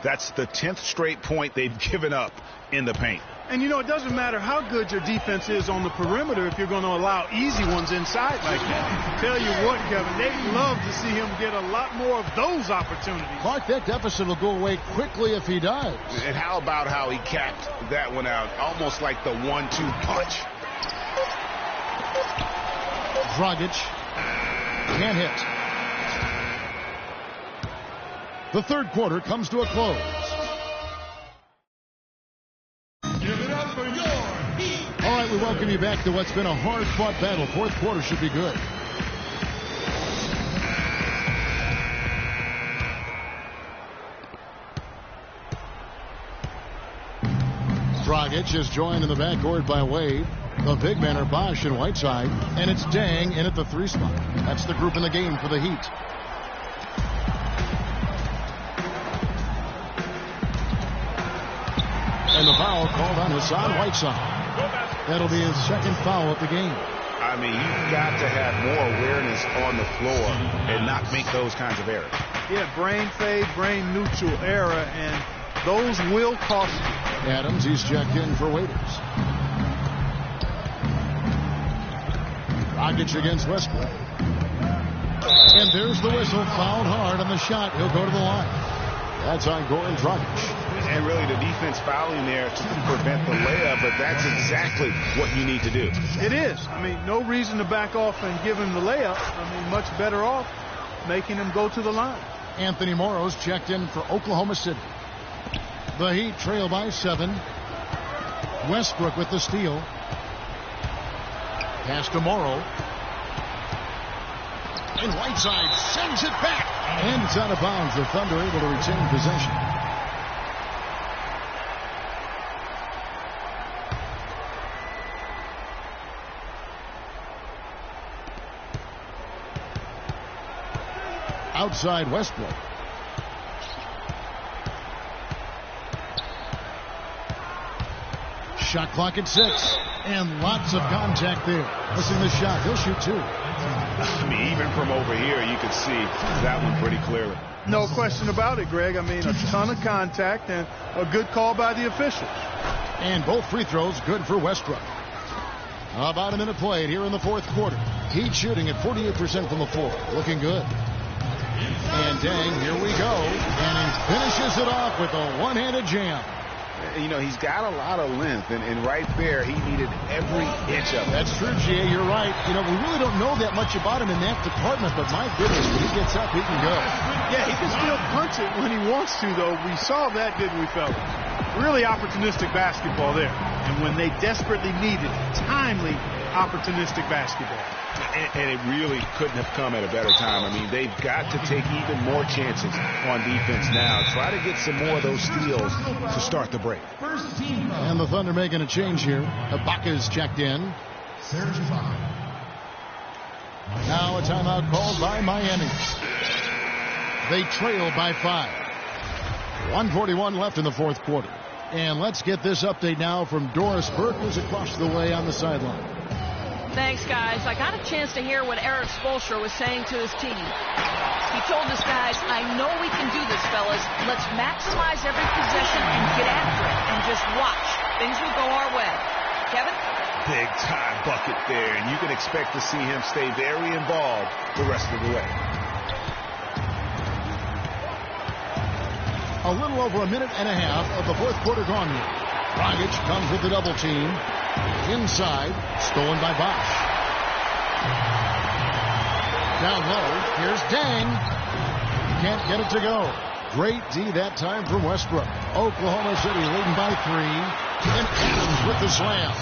That's the 10th straight point they've given up in the paint. And, you know, it doesn't matter how good your defense is on the perimeter if you're going to allow easy ones inside like that. Tell you what, Kevin, they'd love to see him get a lot more of those opportunities. Clark, that deficit will go away quickly if he does. And how about how he capped that one out, almost like the 1-2 punch. Dragic can't hit. The 3rd quarter comes to a close. Give it up for your Heat. All right, we welcome you back to what's been a hard-fought battle. 4th quarter should be good. Dragic is joined in the backcourt by Wade. The big men are Bosch and Whiteside, and it's Dang in at the 3 spot. That's the group in the game for the Heat. And the foul called on Hassan Whiteside. That'll be his 2nd foul of the game. I mean, you've got to have more awareness on the floor and not make those kinds of errors. Yeah, brain fade, brain neutral error, and those will cost you. Adams, he's checked in for Waiters. Dragic against Westbrook. And there's the whistle, fouled hard on the shot. He'll go to the line. That's on Goran Dragic. And really the defense fouling there to prevent the layup, but that's exactly what you need to do. It is. I mean, no reason to back off and give him the layup. I mean, much better off making him go to the line. Anthony Morrow's checked in for Oklahoma City. The Heat trail by 7. Westbrook with the steal. Pass to Morrow. And Whiteside sends it back. And it's out of bounds. The Thunder able to retain possession. Outside Westbrook. Shot clock at 6. And lots of contact there. Missing the shot. He'll shoot 2. I mean, even from over here, you can see that one pretty clearly. No question about it, Greg. I mean, a ton of contact and a good call by the officials. And both free throws good for Westbrook. About a minute played here in the 4th quarter. Heat shooting at 48% from the floor. Looking good. And Dang, here we go. And he finishes it off with a one-handed jam. You know, he's got a lot of length, and right there, he needed every inch of it. That's true, Jay. You're right. You know, we really don't know that much about him in that department, but my goodness, when he gets up, he can go. Yeah, he can still punch it when he wants to, though. We saw that, didn't we, fellas? Really opportunistic basketball there. And when they desperately needed timely, opportunistic basketball. And it really couldn't have come at a better time. I mean, they've got to take even more chances on defense now. Try to get some more of those steals to start the break. And the Thunder making a change here. Ibaka's checked in. Serge Ibaka. Now a timeout called by Miami. They trail by 5. 1:41 left in the 4th quarter. And let's get this update now from Doris Burke, who's across the way on the sideline. Thanks, guys. I got a chance to hear what Eric Spoelstra was saying to his team. He told his guys, I know we can do this, fellas. Let's maximize every possession and get after it and just watch. Things will go our way. Kevin? Big time bucket there, and you can expect to see him stay very involved the rest of the way. A little over a minute and a half of the fourth quarter gone here. Dragic comes with the double team. Inside, stolen by Bosch. Down low, here's Dang. Can't get it to go. Great D that time from Westbrook. Oklahoma City leading by 3. And Adams with the slam.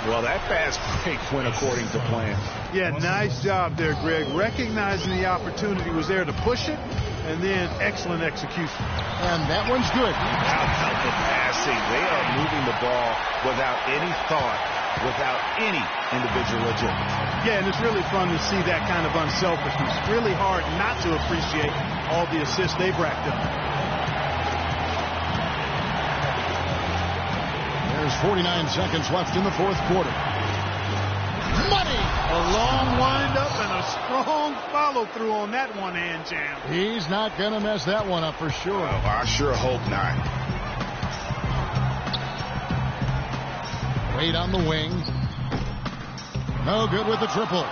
Well, that fast break went according to plan. Yeah, nice job there, Greg. Recognizing the opportunity was there to push it, and then excellent execution. And that one's good. How about the passing? They are moving the ball without any thought, without any individual agenda. Yeah, and it's really fun to see that kind of unselfishness. Really hard not to appreciate all the assists they've racked up. There's 49 seconds left in the fourth quarter. Money! A long windup and a strong follow-through on that one-hand jam. He's not going to mess that one up for sure. Oh, I sure hope not. Wade on the wing. No good with the triple.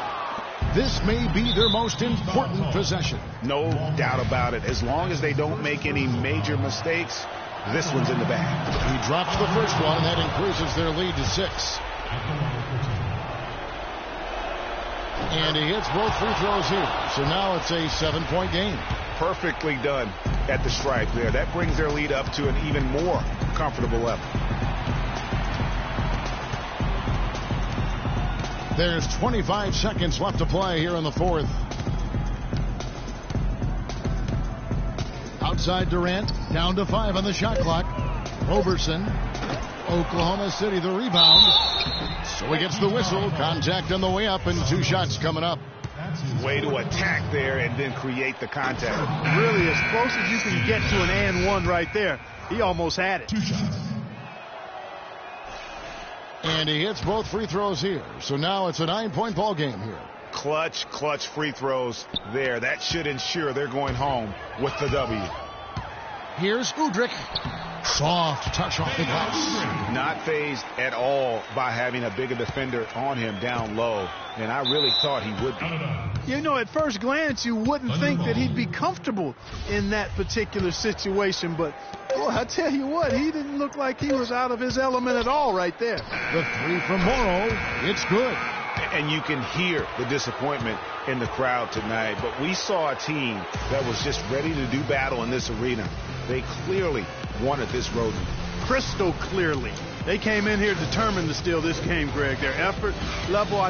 This may be their most important possession. No doubt about it. As long as they don't make any major mistakes, this one's in the bag. He drops the first one, and that increases their lead to 6. And he hits both free throws here. So now it's a 7-point game. Perfectly done at the stripe there. That brings their lead up to an even more comfortable level. There's 25 seconds left to play here in the fourth. Outside Durant, down to 5 on the shot clock. Roberson, Oklahoma City the rebound. So he gets the whistle. Contact on the way up, and 2 shots coming up. Way to attack there and then create the contact. Really as close as you can get to an and one right there. He almost had it. 2 shots. And he hits both free throws here. So now it's a 9-point ball game here. Clutch free throws there. That should ensure they're going home with the W. Here's Udrih. Soft touch off the glass. Not fazed at all by having a bigger defender on him down low. And I really thought he would be. You know, at first glance, you wouldn't think that he'd be comfortable in that particular situation. But, boy, I tell you what, he didn't look like he was out of his element at all right there. The 3 from Morrow. It's good. And you can hear the disappointment in the crowd tonight. But we saw a team that was just ready to do battle in this arena. They clearly wanted this road. Crystal clearly. They came in here determined to steal this game, Greg. Their effort level,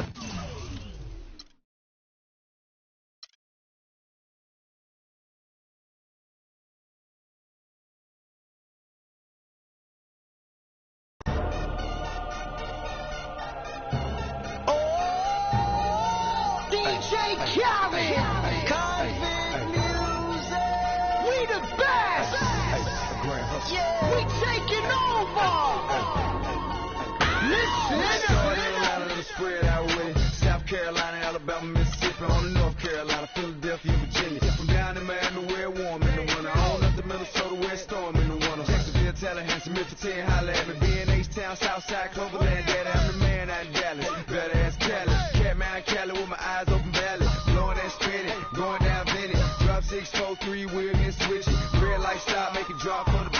Carolina, Alabama, Mississippi, on to North Carolina, Philadelphia, Virginia. From down in Miami, where warm in the winter. On up to Minnesota, where it's storm in the winter. Jacksonville, Tallahassee, Memphis, 10, holla at me. Being H-Town, Southside, Cloverland, Daddy, I'm the man out in Dallas. Better ass Cali. Catman, Cali with my eyes open valley. Blowing that spinning, going down Vinny. Drop 6, 4, 3, wheel and switch. Red light stop, make it drop on the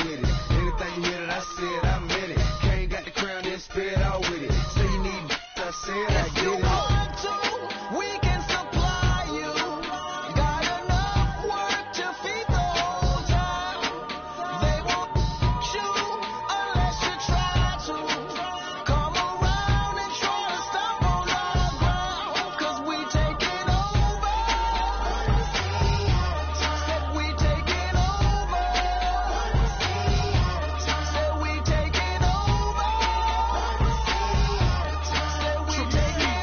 with it. Anything you hear that I said, I'm in it. Can't got the crown, then spit out with it. Say you need I said I get it. We can supply you. Got enough work to feed the whole town. They won't you unless you try to. Come around and try to stop on our ground. Cause we taking over. Said we taking over. Said we taking over. Said we taking over.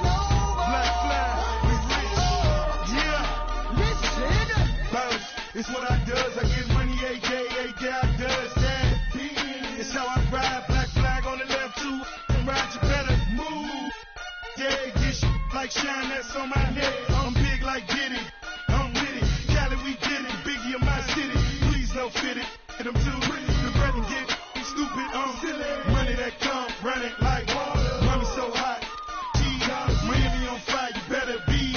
like shine that's on my head. I'm big like Diddy. I'm with it. Cali, we did it. Biggie of my city. Please no fit it. And I'm too rich. The bread and get stupid. Money that come running like water. Money so hot. Miami on fire. You better be.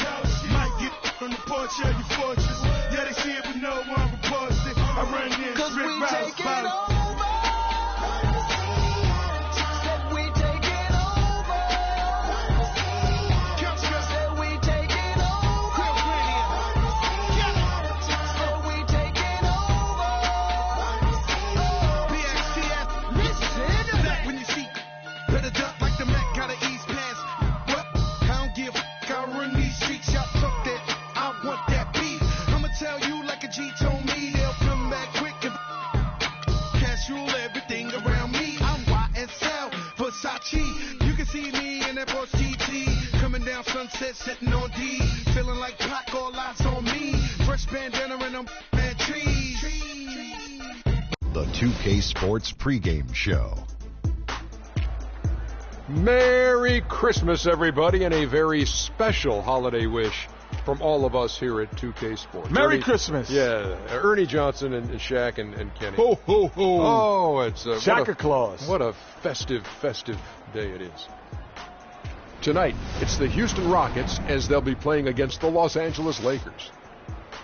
Might get from the porch of your fortress. Yeah, they see it, but no one reports it. I run this. Cause we take it over. You can see me in that Porsche GT, coming down Sunset, sitting on D, feeling like Pac, all eyes on me. Fresh bandana and I'm mad trees. The 2K Sports pregame show. Merry Christmas, everybody, and a very special holiday wish from all of us here at 2K Sports. Merry Christmas. Yeah, Ernie Johnson and Shaq and Kenny. Ho, ho, ho. Oh, it's Shaka Claus. What a festive day it is. Tonight, it's the Houston Rockets as they'll be playing against the Los Angeles Lakers.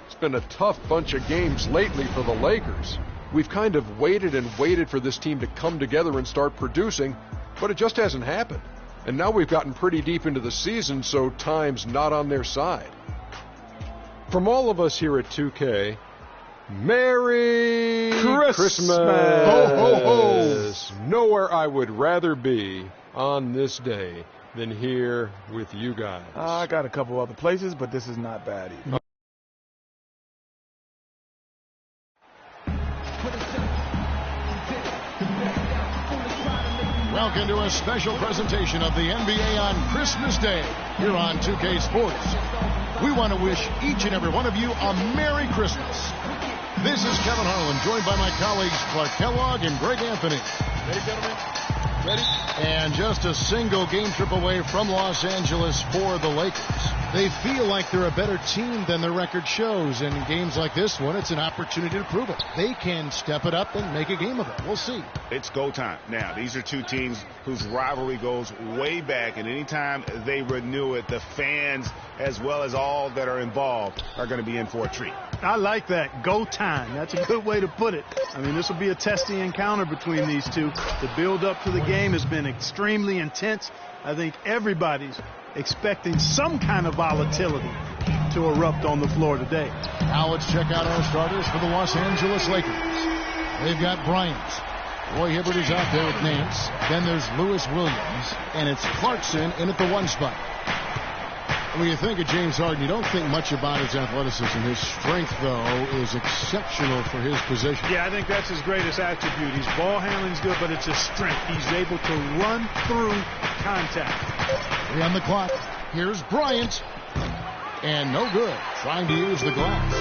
It's been a tough bunch of games lately for the Lakers. We've kind of waited and waited for this team to come together and start producing, but it just hasn't happened. And now we've gotten pretty deep into the season, so time's not on their side. From all of us here at 2K, Merry Christmas! Ho, ho, ho! Nowhere I would rather be on this day than here with you guys. I got a couple other places, but this is not bad either. Welcome to a special presentation of the NBA on Christmas Day here on 2K Sports. We want to wish each and every one of you a Merry Christmas. This is Kevin Harlan, joined by my colleagues Clark Kellogg and Greg Anthony. Ready, gentlemen? Ready? And just a single game trip away from Los Angeles for the Lakers. They feel like they're a better team than their record shows. And in games like this one, it's an opportunity to prove it. They can step it up and make a game of it. We'll see. It's go time. Now, these are two teams whose rivalry goes way back. And anytime they renew it, the fans, as well as all that are involved, are going to be in for a treat. I like that. Go time. That's a good way to put it. I mean, this will be a testy encounter between these two. The build-up to the game has been extremely intense. I think everybody's expecting some kind of volatility to erupt on the floor today. Now let's check out our starters for the Los Angeles Lakers. They've got Bryant. Roy Hibbert is out there with Nance. Then there's Lewis Williams. And it's Clarkson in at the one spot. When you think of James Harden, you don't think much about his athleticism. His strength, though, is exceptional for his position. Yeah, I think that's his greatest attribute. His ball handling's good, but it's his strength. He's able to run through contact. 3 on the clock. Here's Bryant. And no good. Trying to use the glass.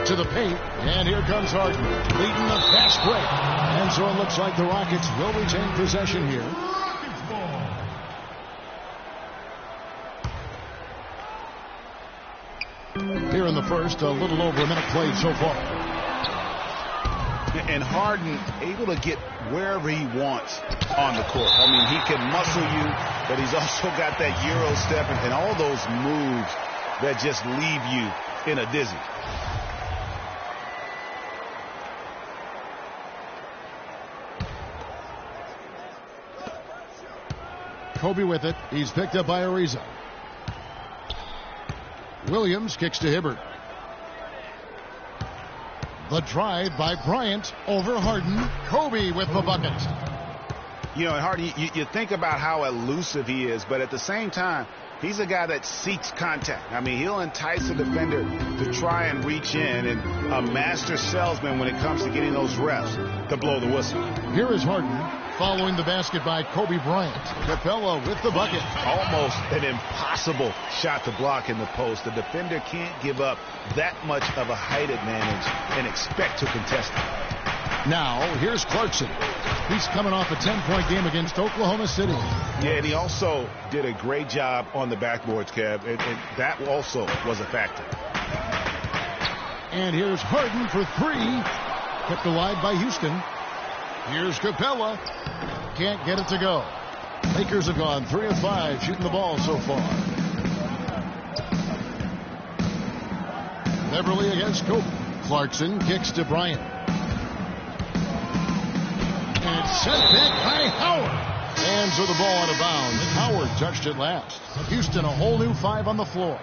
To the paint. And here comes Harden. Leading the fast break. And so it looks like the Rockets will retain possession here. Here in the first, a little over a minute played so far. And Harden able to get wherever he wants on the court. I mean, he can muscle you, but he's also got that Euro step and all those moves that just leave you in a dizzy. Kobe with it. He's picked up by Ariza. Williams kicks to Hibbert. The drive by Bryant over Harden. Kobe with the bucket. You know, Harden, you think about how elusive he is, but at the same time, he's a guy that seeks contact. I mean, he'll entice a defender to try and reach in, and a master salesman when it comes to getting those refs to blow the whistle. Here is Harden following the basket by Kobe Bryant. Capella with the bucket. Almost an impossible shot to block in the post. The defender can't give up that much of a height advantage and expect to contest it. Now, here's Clarkson. He's coming off a 10-point game against Oklahoma City. Yeah, and he also did a great job on the backboards, Kev, and that also was a factor. And here's Harden for three. Kept alive by Houston. Here's Capella. Can't get it to go. Lakers have gone 3 of 5 shooting the ball so far. Beverly against Kobe. Clarkson kicks to Bryant. And it's sent back by Howard. Hands of the ball out of bounds. Howard touched it last. Houston a whole new 5 on the floor.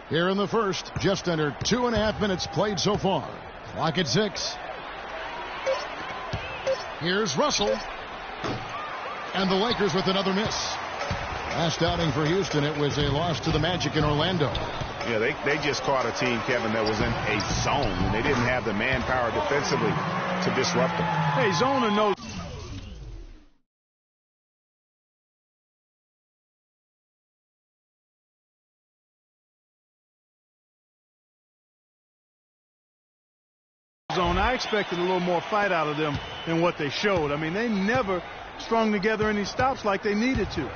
Here in the first, just under 2.5 minutes played so far. Clock at 6. Here's Russell. And the Lakers with another miss. Last outing for Houston, it was a loss to the Magic in Orlando. Yeah, they just caught a team, Kevin, that was in a zone, and they didn't have the manpower defensively to disrupt them. Hey, zone or no zone, I expected a little more fight out of them than what they showed. I mean, they never strung together any stops like they needed to.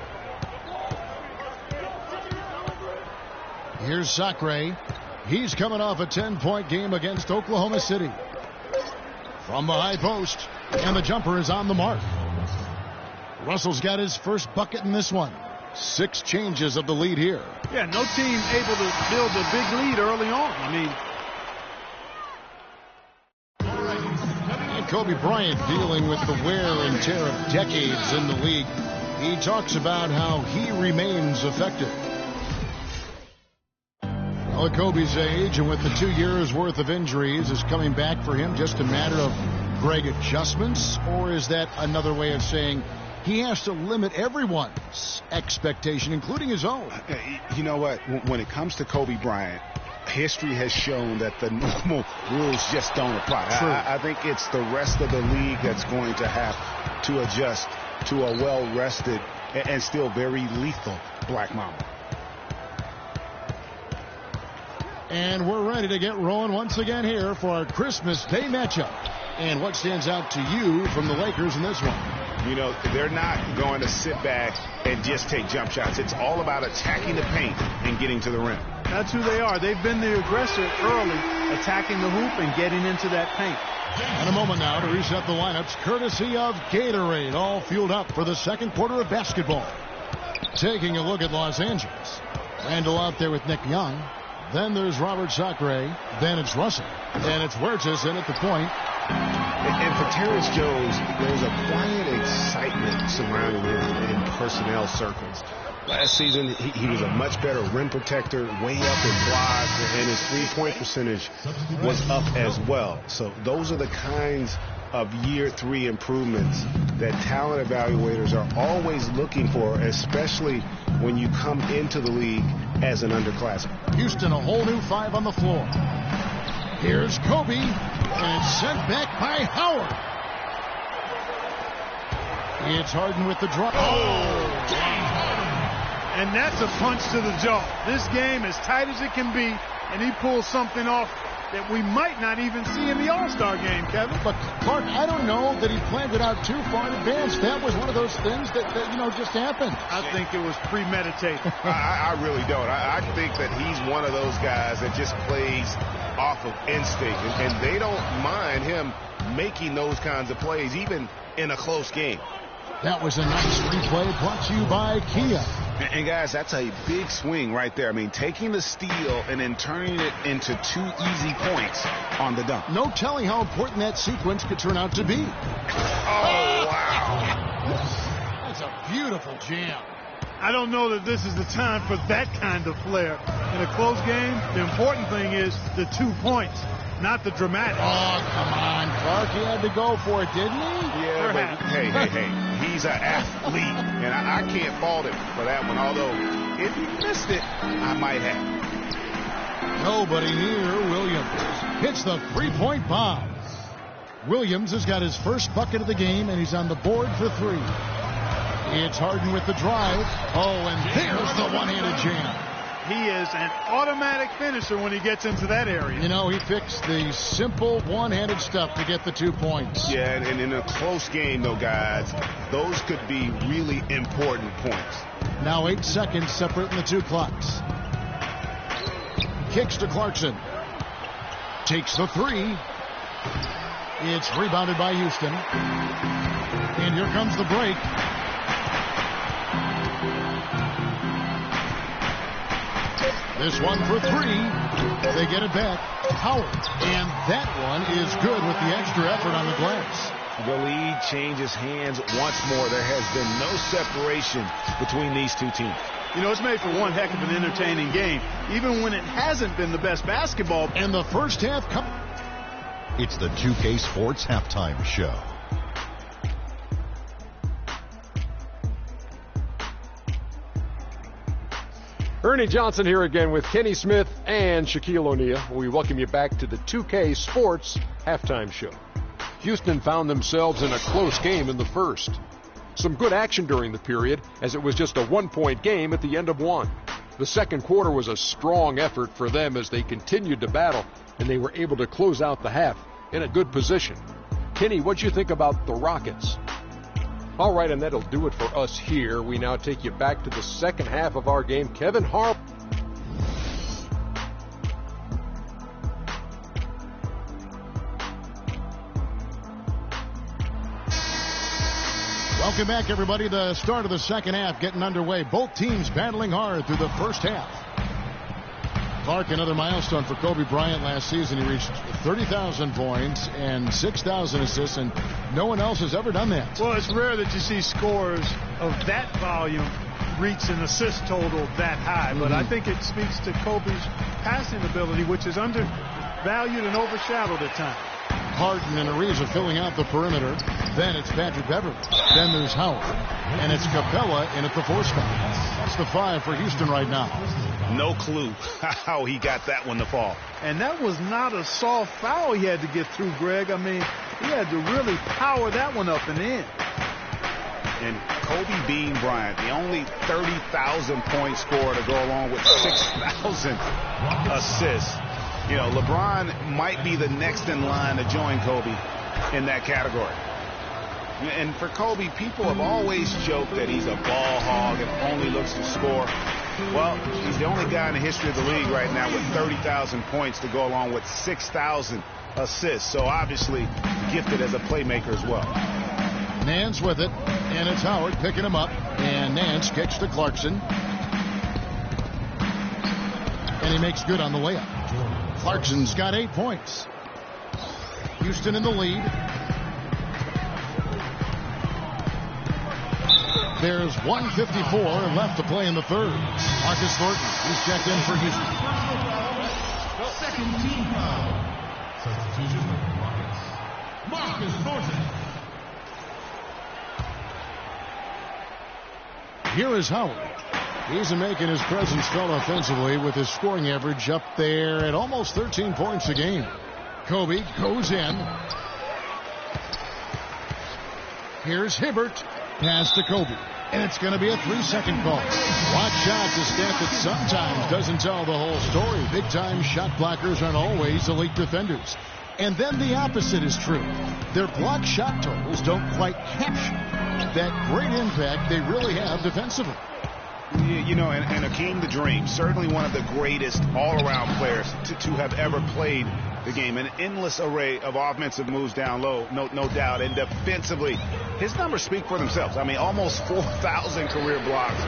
Here's Sacre. He's coming off a 10-point game against Oklahoma City. From the high post, and the jumper is on the mark. Russell's got his first bucket in this one. 6 changes of the lead here. Yeah, no team able to build a big lead early on. I mean, Kobe Bryant dealing with the wear and tear of decades in the league. He talks about how he remains effective. Well, at Kobe's age and with the 2 years worth of injuries, is coming back for him just a matter of Greg adjustments, or is that another way of saying he has to limit everyone's expectation, including his own? You know what? When it comes to Kobe Bryant, history has shown that the normal rules just don't apply. I think it's the rest of the league that's going to have to adjust to a well-rested and still very lethal Black Mamba. And we're ready to get rolling once again here for our Christmas Day matchup. And what stands out to you from the Lakers in this one? You know, they're not going to sit back and just take jump shots. It's all about attacking the paint and getting to the rim. That's who they are. They've been the aggressor early, attacking the hoop and getting into that paint. In a moment now to reset the lineups, courtesy of Gatorade, all fueled up for the second quarter of basketball. Taking a look at Los Angeles. Randall out there with Nick Young. Then there's Robert Sacre. Then it's Russell. And it's Huertas in at the point. And for Terrence Jones, there's a quiet excitement surrounding him in personnel circles. Last season, he was a much better rim protector, way up in blocks, and his three-point percentage was up as well. So those are the kinds of year 3 improvements that talent evaluators are always looking for, especially when you come into the league as an underclassman. Houston, a whole new 5 on the floor. Here's Kobe, and it's sent back by Howard. It's Harden with the drop. And that's a punch to the jaw. This game as tight as it can be, and he pulls something off that we might not even see in the All-Star game, Kevin. But, Clark, I don't know that he planned it out too far in advance. That was one of those things that just happened. I think it was premeditated. I really don't. I think that he's one of those guys that just plays off of instinct, and they don't mind him making those kinds of plays, even in a close game. That was a nice replay brought to you by Kia. And guys, that's a big swing right there. I mean, taking the steal and then turning it into 2 easy points on the dunk. No telling how important that sequence could turn out to be. Oh, wow. That's a beautiful jam. I don't know that this is the time for that kind of flair. In a close game, the important thing is the 2 points, not the dramatic. Oh, come on, Clark. He had to go for it, didn't he? Yeah, but hey. He's an athlete, and I can't fault him for that one, although if he missed it, I might have. Nobody near Williams. Hits the 3-point bomb. Williams has got his first bucket of the game, and he's on the board for 3. It's Harden with the drive. Oh, and there's the one-handed jam. He is an automatic finisher when he gets into that area. You know, he fixed the simple one-handed stuff to get the 2 points. Yeah, and in a close game, though, guys, those could be really important points. Now 8 seconds separating the two clocks. Kicks to Clarkson. Takes the 3. It's rebounded by Houston. And here comes the break. This one for 3. They get it back. Howard. And that one is good with the extra effort on the glass. The lead changes hands once more. There has been no separation between these two teams. You know, it's made for one heck of an entertaining game, even when it hasn't been the best basketball. And the first half It's the 2K Sports Halftime Show. Ernie Johnson here again with Kenny Smith and Shaquille O'Neal. We welcome you back to the 2K Sports Halftime Show. Houston found themselves in a close game in the first. Some good action during the period, as it was just a 1-point game at the end of one. The second quarter was a strong effort for them as they continued to battle, and they were able to close out the half in a good position. Kenny, what'd you think about the Rockets? All right, and that'll do it for us here. We now take you back to the second half of our game. Kevin Harp. Welcome back, everybody. The start of the second half getting underway. Both teams battling hard through the first half. Clark, another milestone for Kobe Bryant last season. He reached 30,000 points and 6,000 assists, and no one else has ever done that. Well, it's rare that you see scores of that volume reach an assist total that high, but I think it speaks to Kobe's passing ability, which is undervalued and overshadowed at times. Harden and Ariza filling out the perimeter. Then it's Patrick Beverly. Then there's Howard. And it's Capella in at the 4 spot. That's the 5 for Houston right now. No clue how he got that one to fall. And that was not a soft foul he had to get through, Greg. I mean, he had to really power that one up and in. And Kobe Bean Bryant, the only 30,000 point scorer to go along with 6,000 assists. You know, LeBron might be the next in line to join Kobe in that category. And for Kobe, people have always joked that he's a ball hog and only looks to score. Well, he's the only guy in the history of the league right now with 30,000 points to go along with 6,000 assists. So obviously gifted as a playmaker as well. Nance with it, and it's Howard picking him up. And Nance kicks to Clarkson. And he makes good on the layup. Clarkson's got 8 points. Houston in the lead. There's 1:54 left to play in the third. Marcus Thornton, he's checked in for Houston. Second team foul. Substitution for Rockets. Marcus Thornton. Here is Howard. He's making his presence felt offensively with his scoring average up there at almost 13 points a game. Kobe goes in. Here's Hibbert. Pass to Kobe. And it's going to be a 3-second call. Watch out, the stat that sometimes doesn't tell the whole story. Big-time shot blockers aren't always elite defenders. And then the opposite is true. Their block shot totals don't quite capture that great impact they really have defensively. You know, and Hakeem the Dream, certainly one of the greatest all-around players to have ever played the game. An endless array of offensive moves down low, no doubt. And defensively, his numbers speak for themselves. I mean, almost 4,000 career blocks,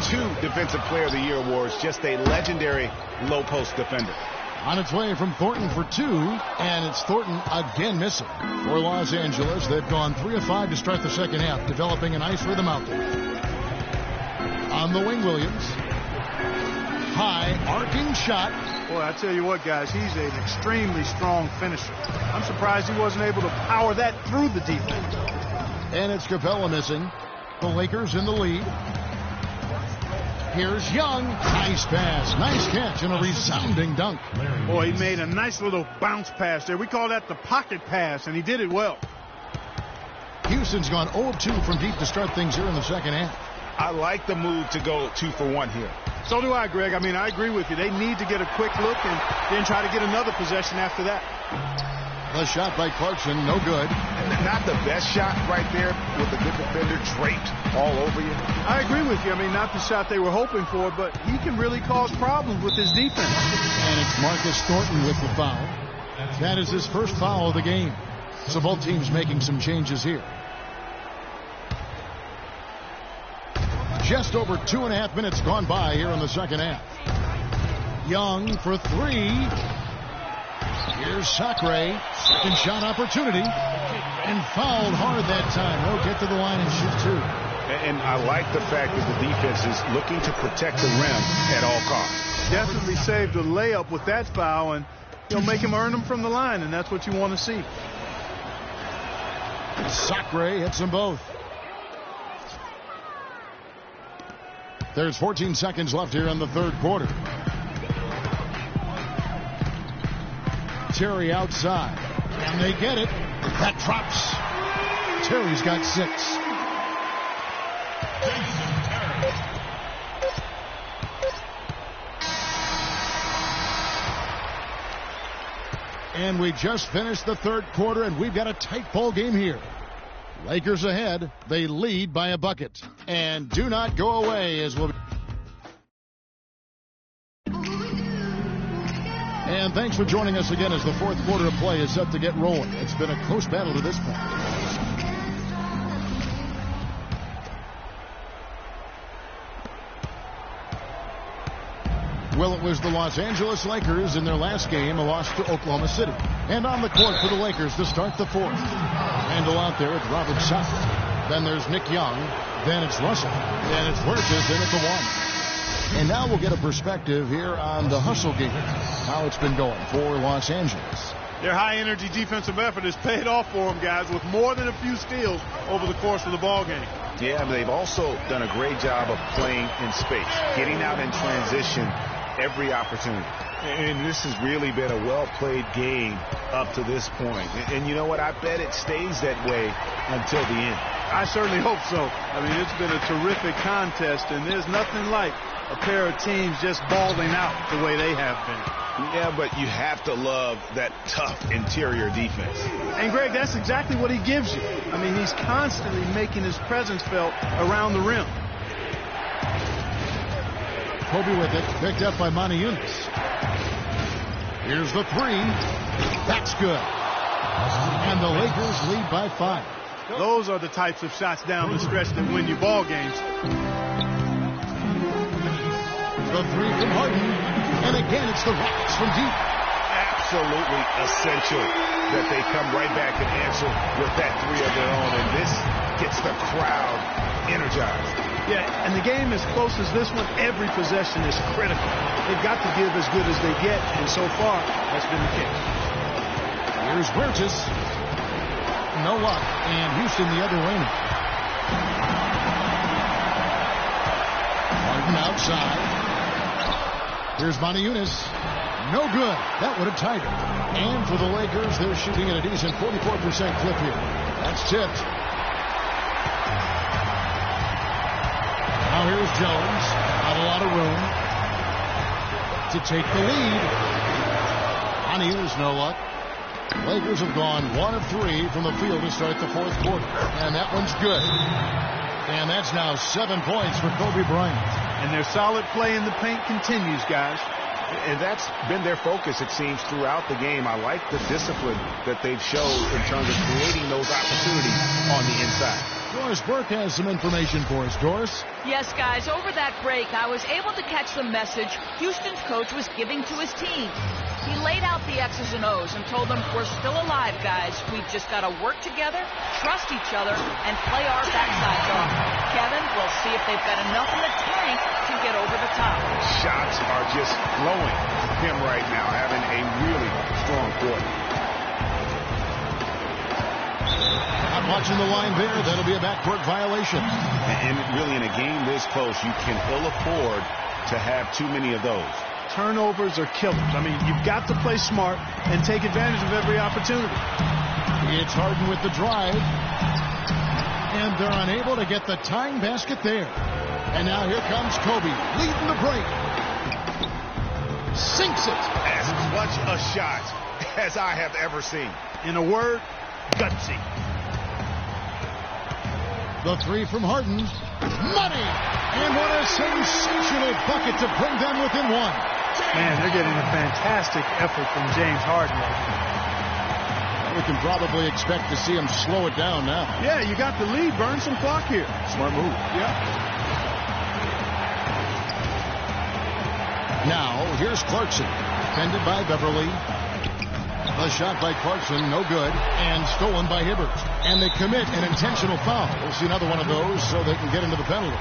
2 Defensive Player of the Year awards, just a legendary low-post defender. On its way from Thornton for 2, and it's Thornton again missing. For Los Angeles, they've gone 3 of 5 to start the second half, developing a nice rhythm out there. On the wing, Williams. High, arcing shot. Boy, I tell you what, guys, he's an extremely strong finisher. I'm surprised he wasn't able to power that through the defense. And it's Capella missing. The Lakers in the lead. Here's Young. Nice pass. Nice catch and a resounding dunk. Boy, he made a nice little bounce pass there. We call that the pocket pass, and he did it well. Houston's gone 0 of 2 from deep to start things here in the second half. I like the move to go 2 for 1 here. So do I, Greg. I mean, I agree with you. They need to get a quick look and then try to get another possession after that. The shot by Clarkson, no good. Not the best shot right there with the good defender draped all over you. I agree with you. I mean, not the shot they were hoping for, but he can really cause problems with his defense. And it's Marcus Thornton with the foul. That is his first foul of the game. So both teams making some changes here. Just over 2.5 minutes gone by here in the second half. Young for three. Here's Sacre. Second shot opportunity. And fouled hard that time. He'll get to the line and shoot two. And I like the fact that the defense is looking to protect the rim at all costs. Definitely saved a layup with that foul, and he'll make him earn them from the line, and that's what you want to see. Sacre hits them both. There's 14 seconds left here in the third quarter. Terry outside. And they get it. That drops. Terry's got 6. And we just finished the third quarter, and we've got a tight ball game here. Lakers ahead. They lead by a bucket. And do not go away as we'll... And thanks for joining us again as the fourth quarter of play is set to get rolling. It's been a close battle to this point. Well, it was the Los Angeles Lakers in their last game, a loss to Oklahoma City. And on the court for the Lakers to start the fourth. Handle out there, it's Robert Sacre. Then there's Nick Young. Then it's Russell. Then it's Huertas in at the 1. And now we'll get a perspective here on the hustle game, how it's been going for Los Angeles. Their high-energy defensive effort has paid off for them, guys, with more than a few steals over the course of the ball game. Yeah, but they've also done a great job of playing in space, getting out in transition every opportunity. And this has really been a well-played game up to this point. And you know what? I bet it stays that way until the end. I certainly hope so. I mean, it's been a terrific contest, and there's nothing like a pair of teams just balling out the way they have been. Yeah, but you have to love that tough interior defense. And, Greg, that's exactly what he gives you. I mean, he's constantly making his presence felt around the rim. Kobe with it, picked up by Monty Eunice. Here's the 3. That's good. And the Lakers lead by 5. Those are the types of shots down the stretch that win you ball games. The 3 from Harden. And again, it's the Rockets from deep. Absolutely essential that they come right back and answer with that 3 of their own. And this gets the crowd energized. Yeah, and the game as close as this one, every possession is critical. They've got to give as good as they get, and so far, that's been the case. Here's Huertas. No luck, and Houston the other way now. Harden outside. Here's Monty Eunice. No good. That would have tied it. And for the Lakers, they're shooting at a decent 44% clip here. That's tipped. Now here's Jones. Not a lot of room to take the lead. On Eunice, no luck. Lakers have gone 1 of 3 from the field to start the fourth quarter. And that one's good. And that's now 7 points for Kobe Bryant. And their solid play in the paint continues, guys. And that's been their focus, it seems, throughout the game. I like the discipline that they've showed in terms of creating those opportunities on the inside. Doris Burke has some information for us. Doris? Yes, guys, over that break, I was able to catch the message Houston's coach was giving to his team. He laid out the X's and O's and told them, we're still alive, guys. We've just got to work together, trust each other, and play our backsides off. Kevin, we'll see if they've got enough in the tank to get over the top. Shots are just flowing from him right now, having a really strong quarter. I'm watching the line there. That'll be a backcourt violation. And really, in a game this close, you can ill afford to have too many of those. Turnovers are killers. I mean, you've got to play smart and take advantage of every opportunity. It's Harden with the drive. And they're unable to get the tying basket there. And now here comes Kobe, leading the break. Sinks it. As clutch a shot as I have ever seen. In a word, gutsy. The three from Harden. Money! And what a sensational bucket to bring them within one. Man, they're getting a fantastic effort from James Harden right now. We can probably expect to see him slow it down now. Yeah, you got the lead. Burn some clock here. Smart move. Yeah. Now, here's Clarkson. Defended by Beverly. A shot by Clarkson, no good, and stolen by Hibbert. And they commit an intentional foul. We'll see another one of those so they can get into the penalty.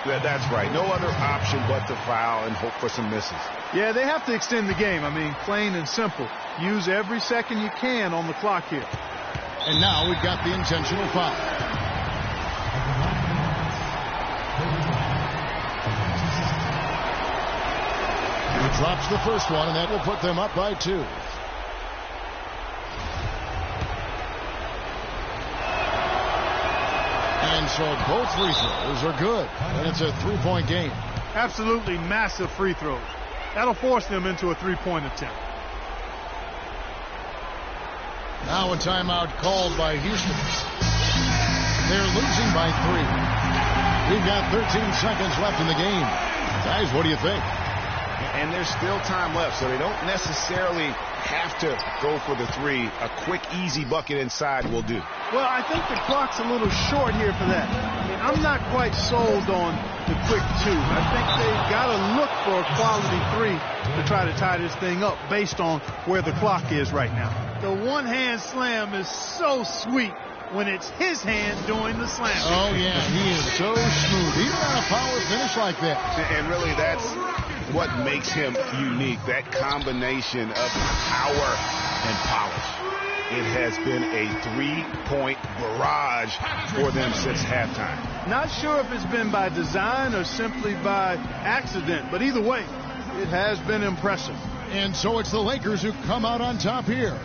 That's right. No other option but to foul and hope for some misses. Yeah, they have to extend the game. I mean, plain and simple. Use every second you can on the clock here. And now we've got the intentional foul. He drops the first one, and that will put them up by 2. And so both free throws are good. And it's a 3-point game. Absolutely massive free throws. That'll force them into a 3-point attempt. Now a timeout called by Houston. They're losing by 3. We've got 13 seconds left in the game. Guys, what do you think? And there's still time left, so they don't necessarily have to go for the 3. A quick, easy bucket inside will do. Well, I think the clock's a little short here for that. I mean, I'm not quite sold on the quick 2. I think they've got to look for a quality 3 to try to tie this thing up based on where the clock is right now. The one-hand slam is so sweet when it's his hand doing the slam. Oh, yeah, he is so smooth. Even on a power finish like that. And really, that's what makes him unique, that combination of power and polish. It has been a 3-point barrage for them since halftime. Not sure if it's been by design or simply by accident, but either way, it has been impressive. And so it's the Lakers who come out on top here.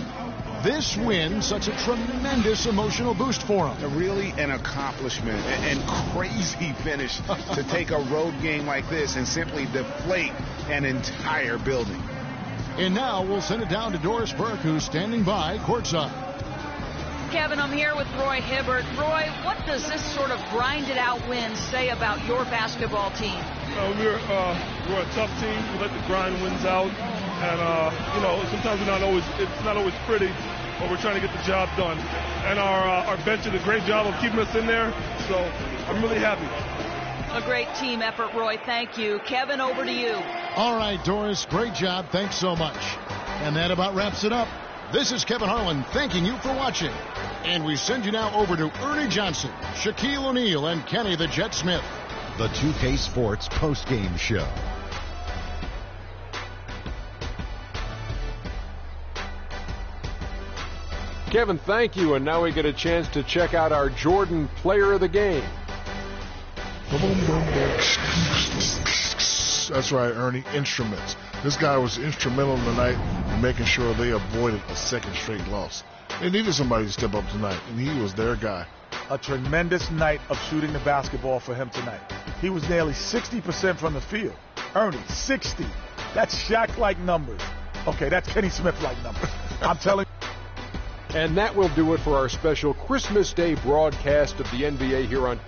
This win, such a tremendous emotional boost for them. Really an accomplishment and crazy finish to take a road game like this and simply deflate an entire building. And now we'll send it down to Doris Burke, who's standing by courtside. Kevin, I'm here with Roy Hibbert. Roy, what does this sort of grinded-out win say about your basketball team? We're a tough team. We let the grind wins out. And, sometimes it's not always pretty, but we're trying to get the job done. And our bench did a great job of keeping us in there, so I'm really happy. A great team effort, Roy. Thank you. Kevin, over to you. All right, Doris, great job. Thanks so much. And that about wraps it up. This is Kevin Harlan thanking you for watching. And we send you now over to Ernie Johnson, Shaquille O'Neal, and Kenny the Jet Smith. The 2K Sports postgame show. Kevin, thank you. And now we get a chance to check out our Jordan Player of the Game. That's right, Ernie. Instruments. This guy was instrumental tonight in making sure they avoided a second straight loss. They needed somebody to step up tonight, and he was their guy. A tremendous night of shooting the basketball for him tonight. He was nearly 60% from the field. Ernie, 60. That's Shaq-like numbers. Okay, that's Kenny Smith-like numbers. I'm telling you. And that will do it for our special Christmas Day broadcast of the NBA here on